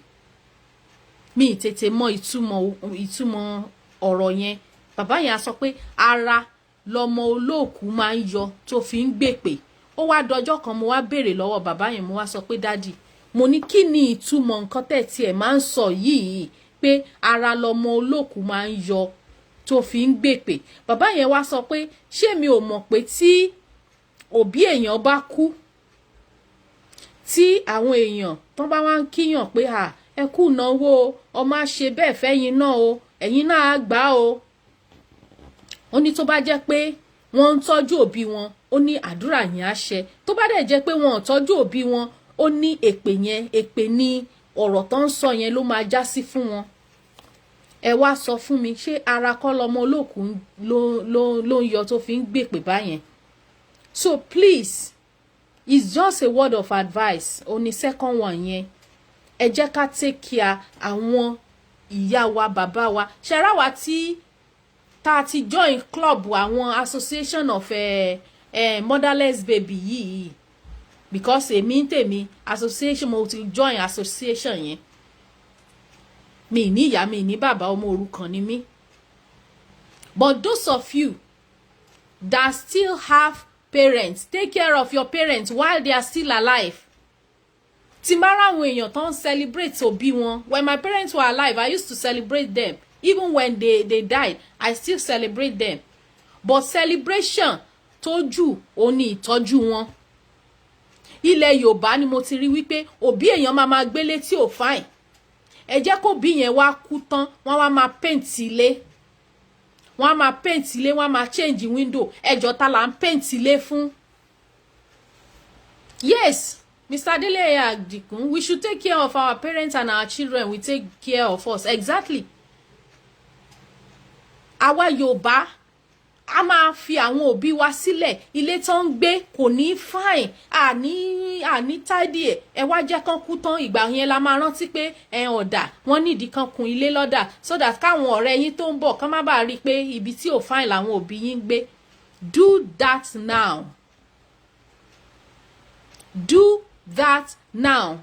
Mi tètè mọ ìtumọ̀ ọ̀rọ̀ yẹn. Bàbá yẹn á sọ pé ara lọmọ olóòkú máa ń yọ tó fi ń gbèpè. Ó wá dọjọ́ kan mo wá béèrè lọ́wọ́ bàbá yẹn, mo wá sọ pé dádì, mo ní kí ni ìtumọ̀ nǹkan tẹ́ tiẹ̀ máa ń sọ yìí pé ara lọmọ olóòkú máa ń yọ tó fi ń gbèpè. Bàbá yẹn wá sọ pé ṣé mi ò mọ̀ pé tí òbí èèyàn bá kú, tí àwọn èèyàn tán bá wá ń kíyàn pé ẹ kú náwó, ọmọ á ṣe bẹ́ẹ̀ fẹ́yìn náà o, ẹ̀yin náà á gbà o. Ó ní tó bá jẹ́ pé wọ́n ń tọ́jú òbí wọn, ó ní àdúrà yẹn á ṣẹ. Tó bá dẹ̀ jẹ́ pé wọn ò tọ́jú òbí wọn, ó ní èpè ní ọ̀rọ̀ tó ń sọ yẹn ló máa já sí fún wọn. Ẹ wá sọ fún mi, ṣé ara kọ́ lọmọ olóòkú ló ń yọ tó fi ń gbèpè báyẹn? So please, it's just a word of advice. Only second one yẹn. Ẹ jẹ́ ká take care àwọn ìyá wa, bàbá wa. Ṣẹ̀rá wa tí tá ti join club àwọn association of motherless baby yìí. Because èmi tèmi association, mo ti join association yẹn. Mi ní ìyá, mi ní bàbá, ọmọ òrukàn ni mí. But those of you that still have parents. Take care of your parents while they are still alive. Tí mara àwọn èèyàn tó ń celebrate òbí wọn. When my parents were alive, I used to celebrate them. Even when they died, I still celebrate them. But celebration tójú òní ìtọ́jú wọn. Ilẹ̀ Yorùbá ni mo ti rí wípé òbí èèyàn máa gbélé tí ò fine. Ẹ jẹ́ kó bí yẹn wá kú tán, wọ́n wá máa paint ilé. Wọ́n máa paint ilé, wọ́n máa change window. Ẹjọ́ ta là ń paint ilé fún. Yes, Mr. Dele Adikun, we should take care of our parents and our children will take care of us. Exactly. Àwa Yorùbá a máa fi àwọn òbí wa sílẹ̀, ilé tó ń gbé kò ní fine, àní tidy ẹ wá jẹ́ kán kú tán, ìgbà yẹn la máa rántí pé ọ̀dà wọ́n nídìí kan kun ilé lọ́dà so that káwọn ọ̀rẹ́ yín tó ń bọ̀ kán má bàa rí pé ibi tí ò fine làwọn òbí yín gbé. Do that now. Do that now.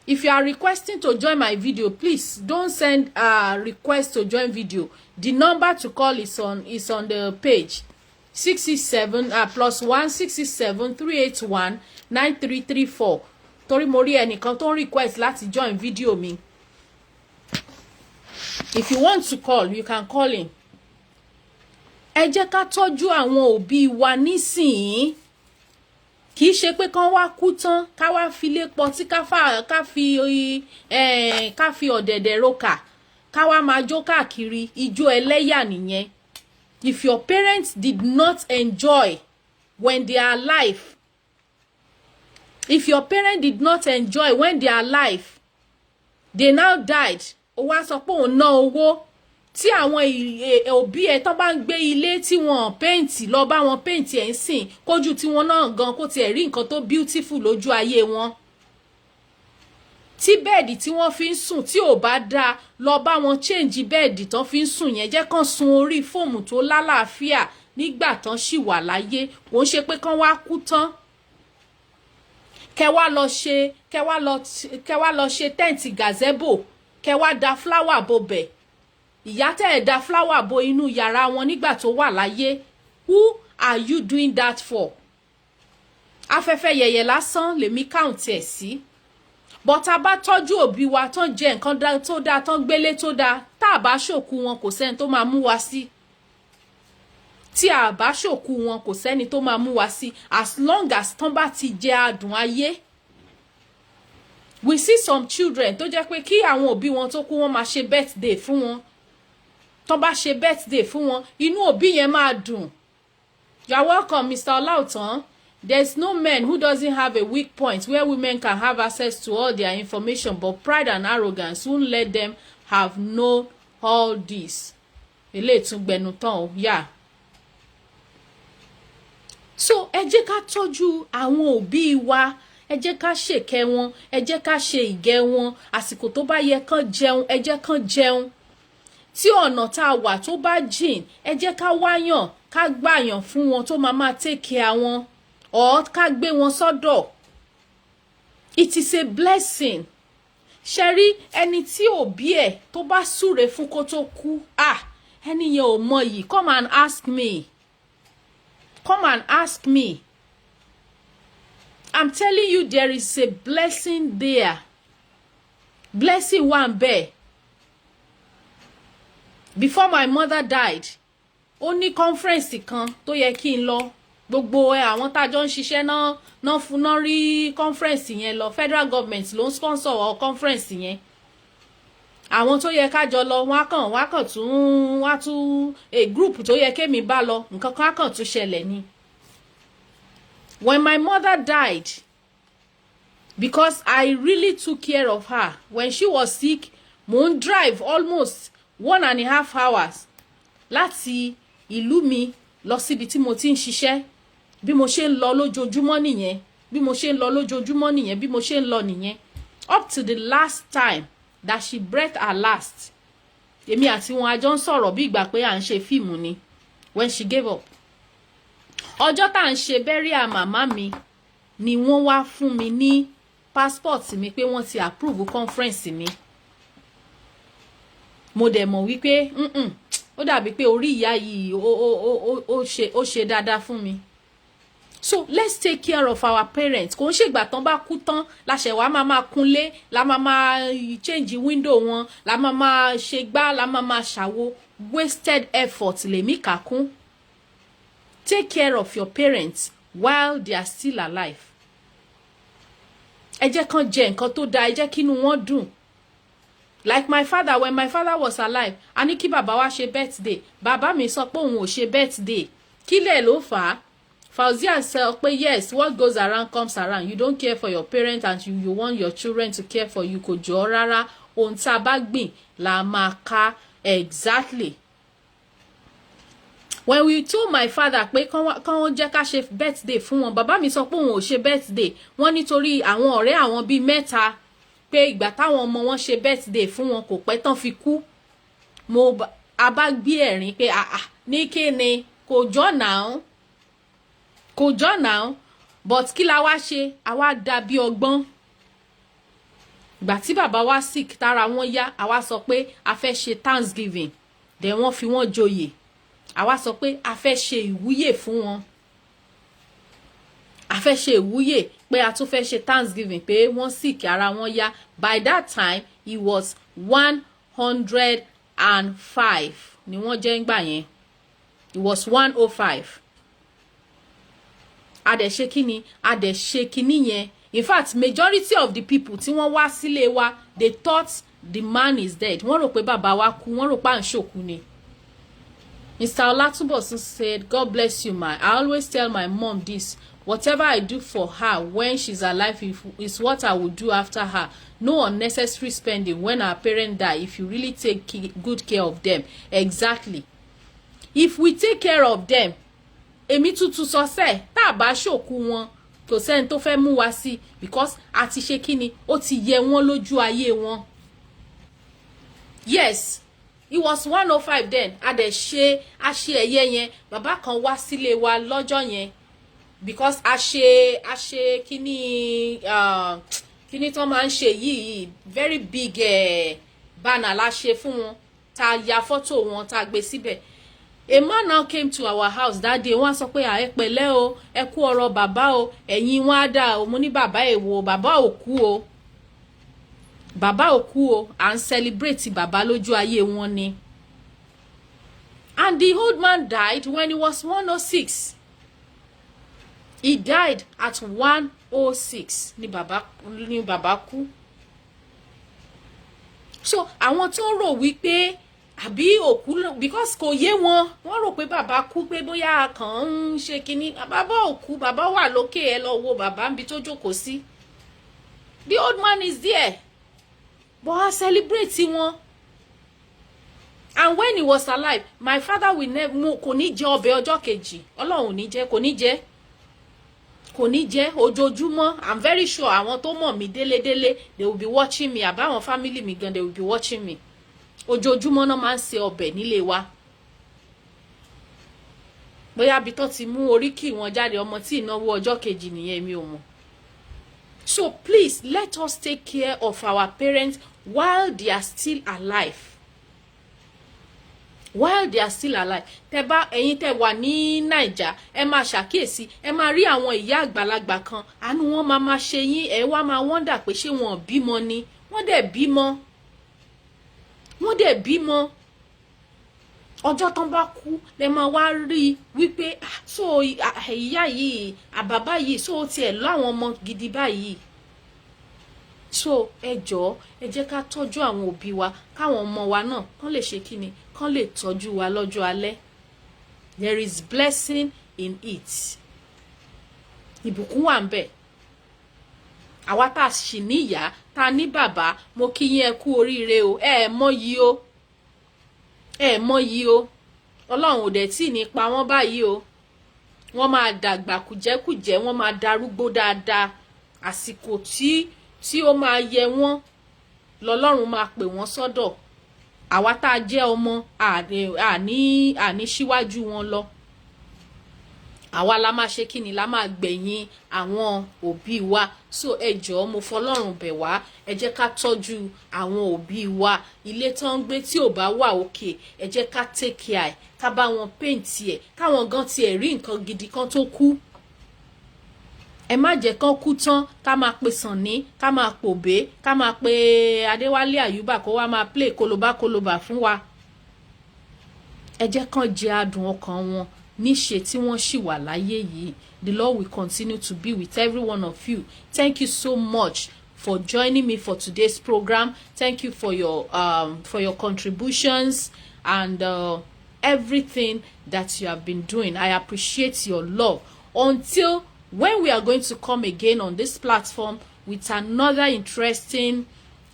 If you are requesting to join my video, please don't send a request to join video. The number to call is on the page. 667 +1 667 381 9334. Torí mo rí ẹnìkan tó ń request láti join video mi. If you want to call, you can call in. Ẹ jẹ́ ká tọ́jú àwọn òbí wa nísìnyí. Kì í ṣe pé kán wá kú tán ká wá fi lé pọtí ká fi ọ̀dẹ̀dẹ̀ roka ká wá máa jó káàkiri ijó ẹlẹ́yà nìyẹn. If your parents did not enjoy when they are alive, if your parents did not enjoy when they are alive, they now died, ó wá sọ pé òun ná owó tí àwọn òbí ẹ̀ tán bá ń gbé ilé tí wọ́n paint lọ bá wọn paint ẹ̀ ń sìn kójú tí wọ́n náà gan kó tiẹ̀ rí nǹkan tó beautiful lójú ayé wọn. Tí bẹ́ẹ̀dì tí wọ́n fi ń sùn tí ò bá dáa lọ bá wọn change bẹ́ẹ̀dì tán fi ń sùn yẹn, jẹ́ kán sun orí fóòmù tó lálàáfíà nígbà tán ṣì wà láyé. Kò ń ṣe pé kán wá kú tán. Kẹ́ wá lọ ṣe tẹ́ǹtì gazebo, kẹ́ wá da flower bobẹ̀. Ìyá tẹ́ ẹ̀ da flower bo inú yàrá wọn nígbà tó wà láyé. Who are you doing that for? Afẹ́fẹ́ yẹ̀yẹ̀ lásán lèmi count ẹ̀ sí. But a bá tọ́jú òbí wa tán jẹ nǹkan tó dáa tán gbélé tó dáa, tá a bá ṣòkú wọn kò sẹ́ni tó máa mú wa sí. Tí a bá ṣòkú wọn kò sẹ́ni tó máa mú wa sí. As long as tán bá ti jẹ adùn ayé. We see some children tó jẹ́ pé kí àwọn òbí wọn tó kú wọn máa ṣe birthday fún wọn. Tán bá ṣe birthday fún wọn, inú òbí yẹn máa dùn. You are welcome, Mr. Olautan. There's no man who doesn't have a weak point where women can have access to all their information, but pride and arrogance won't let them have known all this. Ele tún gbẹnu tán o, yeah. So, ẹ jẹ́ ká tọ́jú àwọn òbí wa, ẹ jẹ́ ká ṣèkẹ́ wọn, ẹ jẹ́ ká ṣe ìgẹ́ wọn, àsìkò tó bá yẹ kán jẹun, ẹ jẹ́ kán jẹun. Tí ọ̀nà tá a wà tó bá jìn, ẹ jẹ́ ká wáyàn, ká gbàyàn fún wọn tó máa take care wọn. Or ká gbé wọn sọ́dọ̀. It is a blessing. Ṣẹ̀rí ẹni tí òbí ẹ̀ tó bá súre fún kó tó kú, ẹni yẹn ò mọ yìí. Come and ask me. Come and ask me. I'm telling you there is a blessing there. Blessing wà ńbẹ̀. Before my mother died, ó ní conference kan tó yẹ kí n lọ. Gbogbo àwọn tájọ ń ṣiṣẹ́ náà fún náà rí conference yẹn lọ. Federal government ló ń sponsor ọ conference yẹn. Àwọn tó yẹ ká jọ lọ wá tún a group tó yẹ kémi bá lọ nǹkan kan kàn tún ṣẹlẹ̀ ni. When my mother died, because I really took care of her when she was sick, mo ń drive almost 1.5 hours láti ìlú mi lọ síbi tí mo ti ń ṣiṣẹ́. Bí mo ṣe ń lọ lójoojúmọ́ nìyẹn. Bí mo ṣe ń lọ nìyẹn. Up to the last time that she breathed her last. Èmi àti wọn a jọ ń sọ̀rọ̀ bí ìgbà pé à ń ṣe fíìmù ni. When she gave up. Ọjọ́ tá à ń ṣe burial màmá mi ni wọ́n wá fún mi ní passport mi pé wọ́n ti approve conference mi. Mo dẹ̀ mọ̀ wípé ó dàbí pé orí ìyá yìí ó ṣe dáadáa fún mi. So let's take care of our parents. Kò ń ṣègbà tán bá kú tán la ṣẹ̀ wá máa kunlé, la máa change window wọn, la máa ṣe gbá, la máa ṣàwo. Wasted effort lèmi kà kún. Take care of your parents while they are still alive. Ẹ jẹ́ kán jẹ nǹkan tó dáa, ẹ jẹ́ kínú wọn dùn. Like my father, when my father was alive, a ní kí bàbá wa ṣe birthday. Bàbá mi sọ pé òun ò ṣe birthday. Kí lẹ̀ ló fà á? Fauzia sọ pé yes, what goes around comes around. You don't care for your parents and you want your children to care for you. Kò jọ rárá. Ohun tá a bá gbìn la máa ká. Exactly. When we told my father pé kán jẹ́ ká ṣe birthday fún wọn, bàbá mi sọ pé òun ò ṣe birthday. Wọ́n nítorí àwọn ọ̀rẹ́ àwọn bíi mẹ́ta pé ìgbà táwọn ọmọ wọn ṣe birthday fún wọn kò pẹ́ tán fi kú. A bá gbé ẹ̀rín pé ní kíni kò jọ náà. Kò jọ náà. But kí la wá ṣe? A wá dà bí ọgbọ́n. Ìgbà tí bàbá wa sick tára wọn yá, a wá sọ pé a fẹ́ ṣe Thanksgiving. Then wọ́n fi wọ́n joyè. A wá sọ pé a fẹ́ ṣe ìwúyè fún wọn. A fẹ́ ṣe ìwúyè pé a tún fẹ́ ṣe Thanksgiving pé wọ́n sick ara wọn yá. By that time it was 105 ni wọ́n jẹ́ ńgbà yẹn. It was 105. A dẹ̀ ṣe kíni? A dẹ̀ ṣe kíni yẹn. In fact, majority of the people tí wọ́n wá sílé wa, they thought the man is dead. Wọ́n rò pé bàbá wa kú, wọ́n rò pé à ń ṣòkú ni. Mr. Olatunbosun said, God bless you, ma. I always tell my mom this. Whatever I do for her when she's alive is what I will do after her. No unnecessary spending when our parents die if you really take good care of them. Exactly. If we take care of them, èmi tuntun sọ sẹ́, tá a bá ṣòkú wọn, kò sẹ́ni tó fẹ́ mú wa sí because a ti ṣe kíni, ó ti yẹ wọ́n lójú ayé wọn. Yes. It was 105 then. A ṣe ẹ̀yẹ yẹn. Bàbá kan wá sílé wa lọ́jọ́ yẹn because a ṣe kíní tó máa ń ṣe yìí very big banner la ṣe fún wọn. Tá ya photo wọn, tá gbé síbẹ̀. A man now came to our house that day. Wọ́n sọ pé ẹ pẹ̀lẹ́ o, ẹ kú ọ̀rọ̀ bàbá o, ẹ̀yin wọn á dà o. Mo ní bàbá èwo, bàbá ò kú o. Bàbá ò kú o, à ń celebrate bàbá lójú ayé wọn ni. And the old man died when he was 106. He died at 106 ni bàbá kú. So àwọn tó rò wípé àbí òkú because kò yé wọn, wọ́n rò pé bàbá kú pé bóyá kàn ń ṣe kinní. Bàbá ò kú, bàbá wà lókè, ẹ lọ wo bàbá níbi tó jókòó sí. The old man is there. But I celebrate wọn. And when he was alive, my father will never kò ní jẹ ọbẹ̀ ọjọ́ kejì. Ọlọ́run ní jẹ, kò ní jẹ. Kò ní jẹ ojoojúmọ́. I'm very sure àwọn tó mọ̀ mí délédélé, they will be watching me. Àbáwọn family mi gan, they will be watching me. Ojoojúmọ́ náà máa ń ṣe ọbẹ̀ nílé wa. Bóyá bí tó ti mú oríkì wọn jáde, ọmọ tí ìnáwó ọjọ́ kejì nìyẹn mi ò mọ̀. So please, let us take care of our parents while they are still alive. While they are still alive. Tẹ́ bá ẹ̀yin tẹ́ wà ní Naija, ẹ máa ṣàkíyèsí, ẹ máa rí àwọn ìyá àgbàlagbà kan, àánú wọn máa ṣe yín, ẹ wá máa wonder pé ṣé wọn bímọ ni. Wọ́n dẹ̀ bímọ. Wọ́n dẹ̀ bímọ. Ọjọ́ tán bá kú, lẹ máa wá rí wípé so ìyá yìí, àbàbá yìí, so tiẹ̀ láwọn ọmọ gidi báyìí. So ẹ jọ̀ọ́, ẹ jẹ́ ká tọ́jú àwọn òbí wa, káwọn ọmọ wa náà kán lè ṣe kíni, kán lè tọ́jú wa lọ́jọ́ alẹ́. There is blessing in it. Ìbùkún wà ńbẹ̀. Àwa tá sì ní ìyá, tá ní bàbá, mo kí yín ẹ kú oríire o. Ẹ mọ̀ yìí o. Ẹ mọ̀ yìí o. Ọlọ́run ò dẹ̀ tí ní pa wọ́n báyìí o. Wọ́n máa dàgbà kùjẹ́kùjẹ́, wọ́n máa darúgbó dáadáa. Àsìkò tí ó máa yẹ wọ́n, lọ́lọ́run máa pè wọ́n sọ́dọ̀. Àwa tá jẹ́ ọmọ àní síwájú wọn lọ. àwa la máa ṣe kíni la máa gbẹ̀yìn àwọn òbí wa. So ẹ jọ̀ọ́ mo fọlọ́run bẹ̀ wá, ẹ jẹ́ ká tọ́jú àwọn òbí wa. Ilé tó ń gbé tí ò bá wà òkè, ẹ jẹ́ ká take care, ká bá wọn paint ẹ̀, káwọn gan tiẹ̀ rí nǹkan gidi kan tó kú. Ẹ má jẹ́ kán kú tán ká máa pe Sànní, ká máa pòbé, ká máa pe Adéwálé Àyùbá kó wá máa play kólóbá fún wa. Ẹ jẹ́ kán jẹ adùn ọkàn wọn níṣe tí wọ́n ṣì wà láyé yìí. The Lord will continue to be with every one of you. Thank you so much for joining me for today's program. Thank you for your contributions and everything that you have been doing. I appreciate your love. Until when we are going to come again on this platform with another interesting,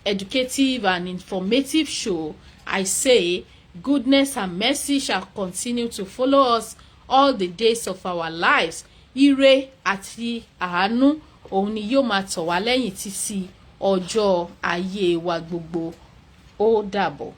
educative and informative show, I say goodness and mercy shall continue to follow us all the days of our lives. Ire àti àánú òun ni yóò máa tọ̀ wá lẹ́yìn títí ọjọ́ ayé wa gbogbo. Ó dàbọ̀.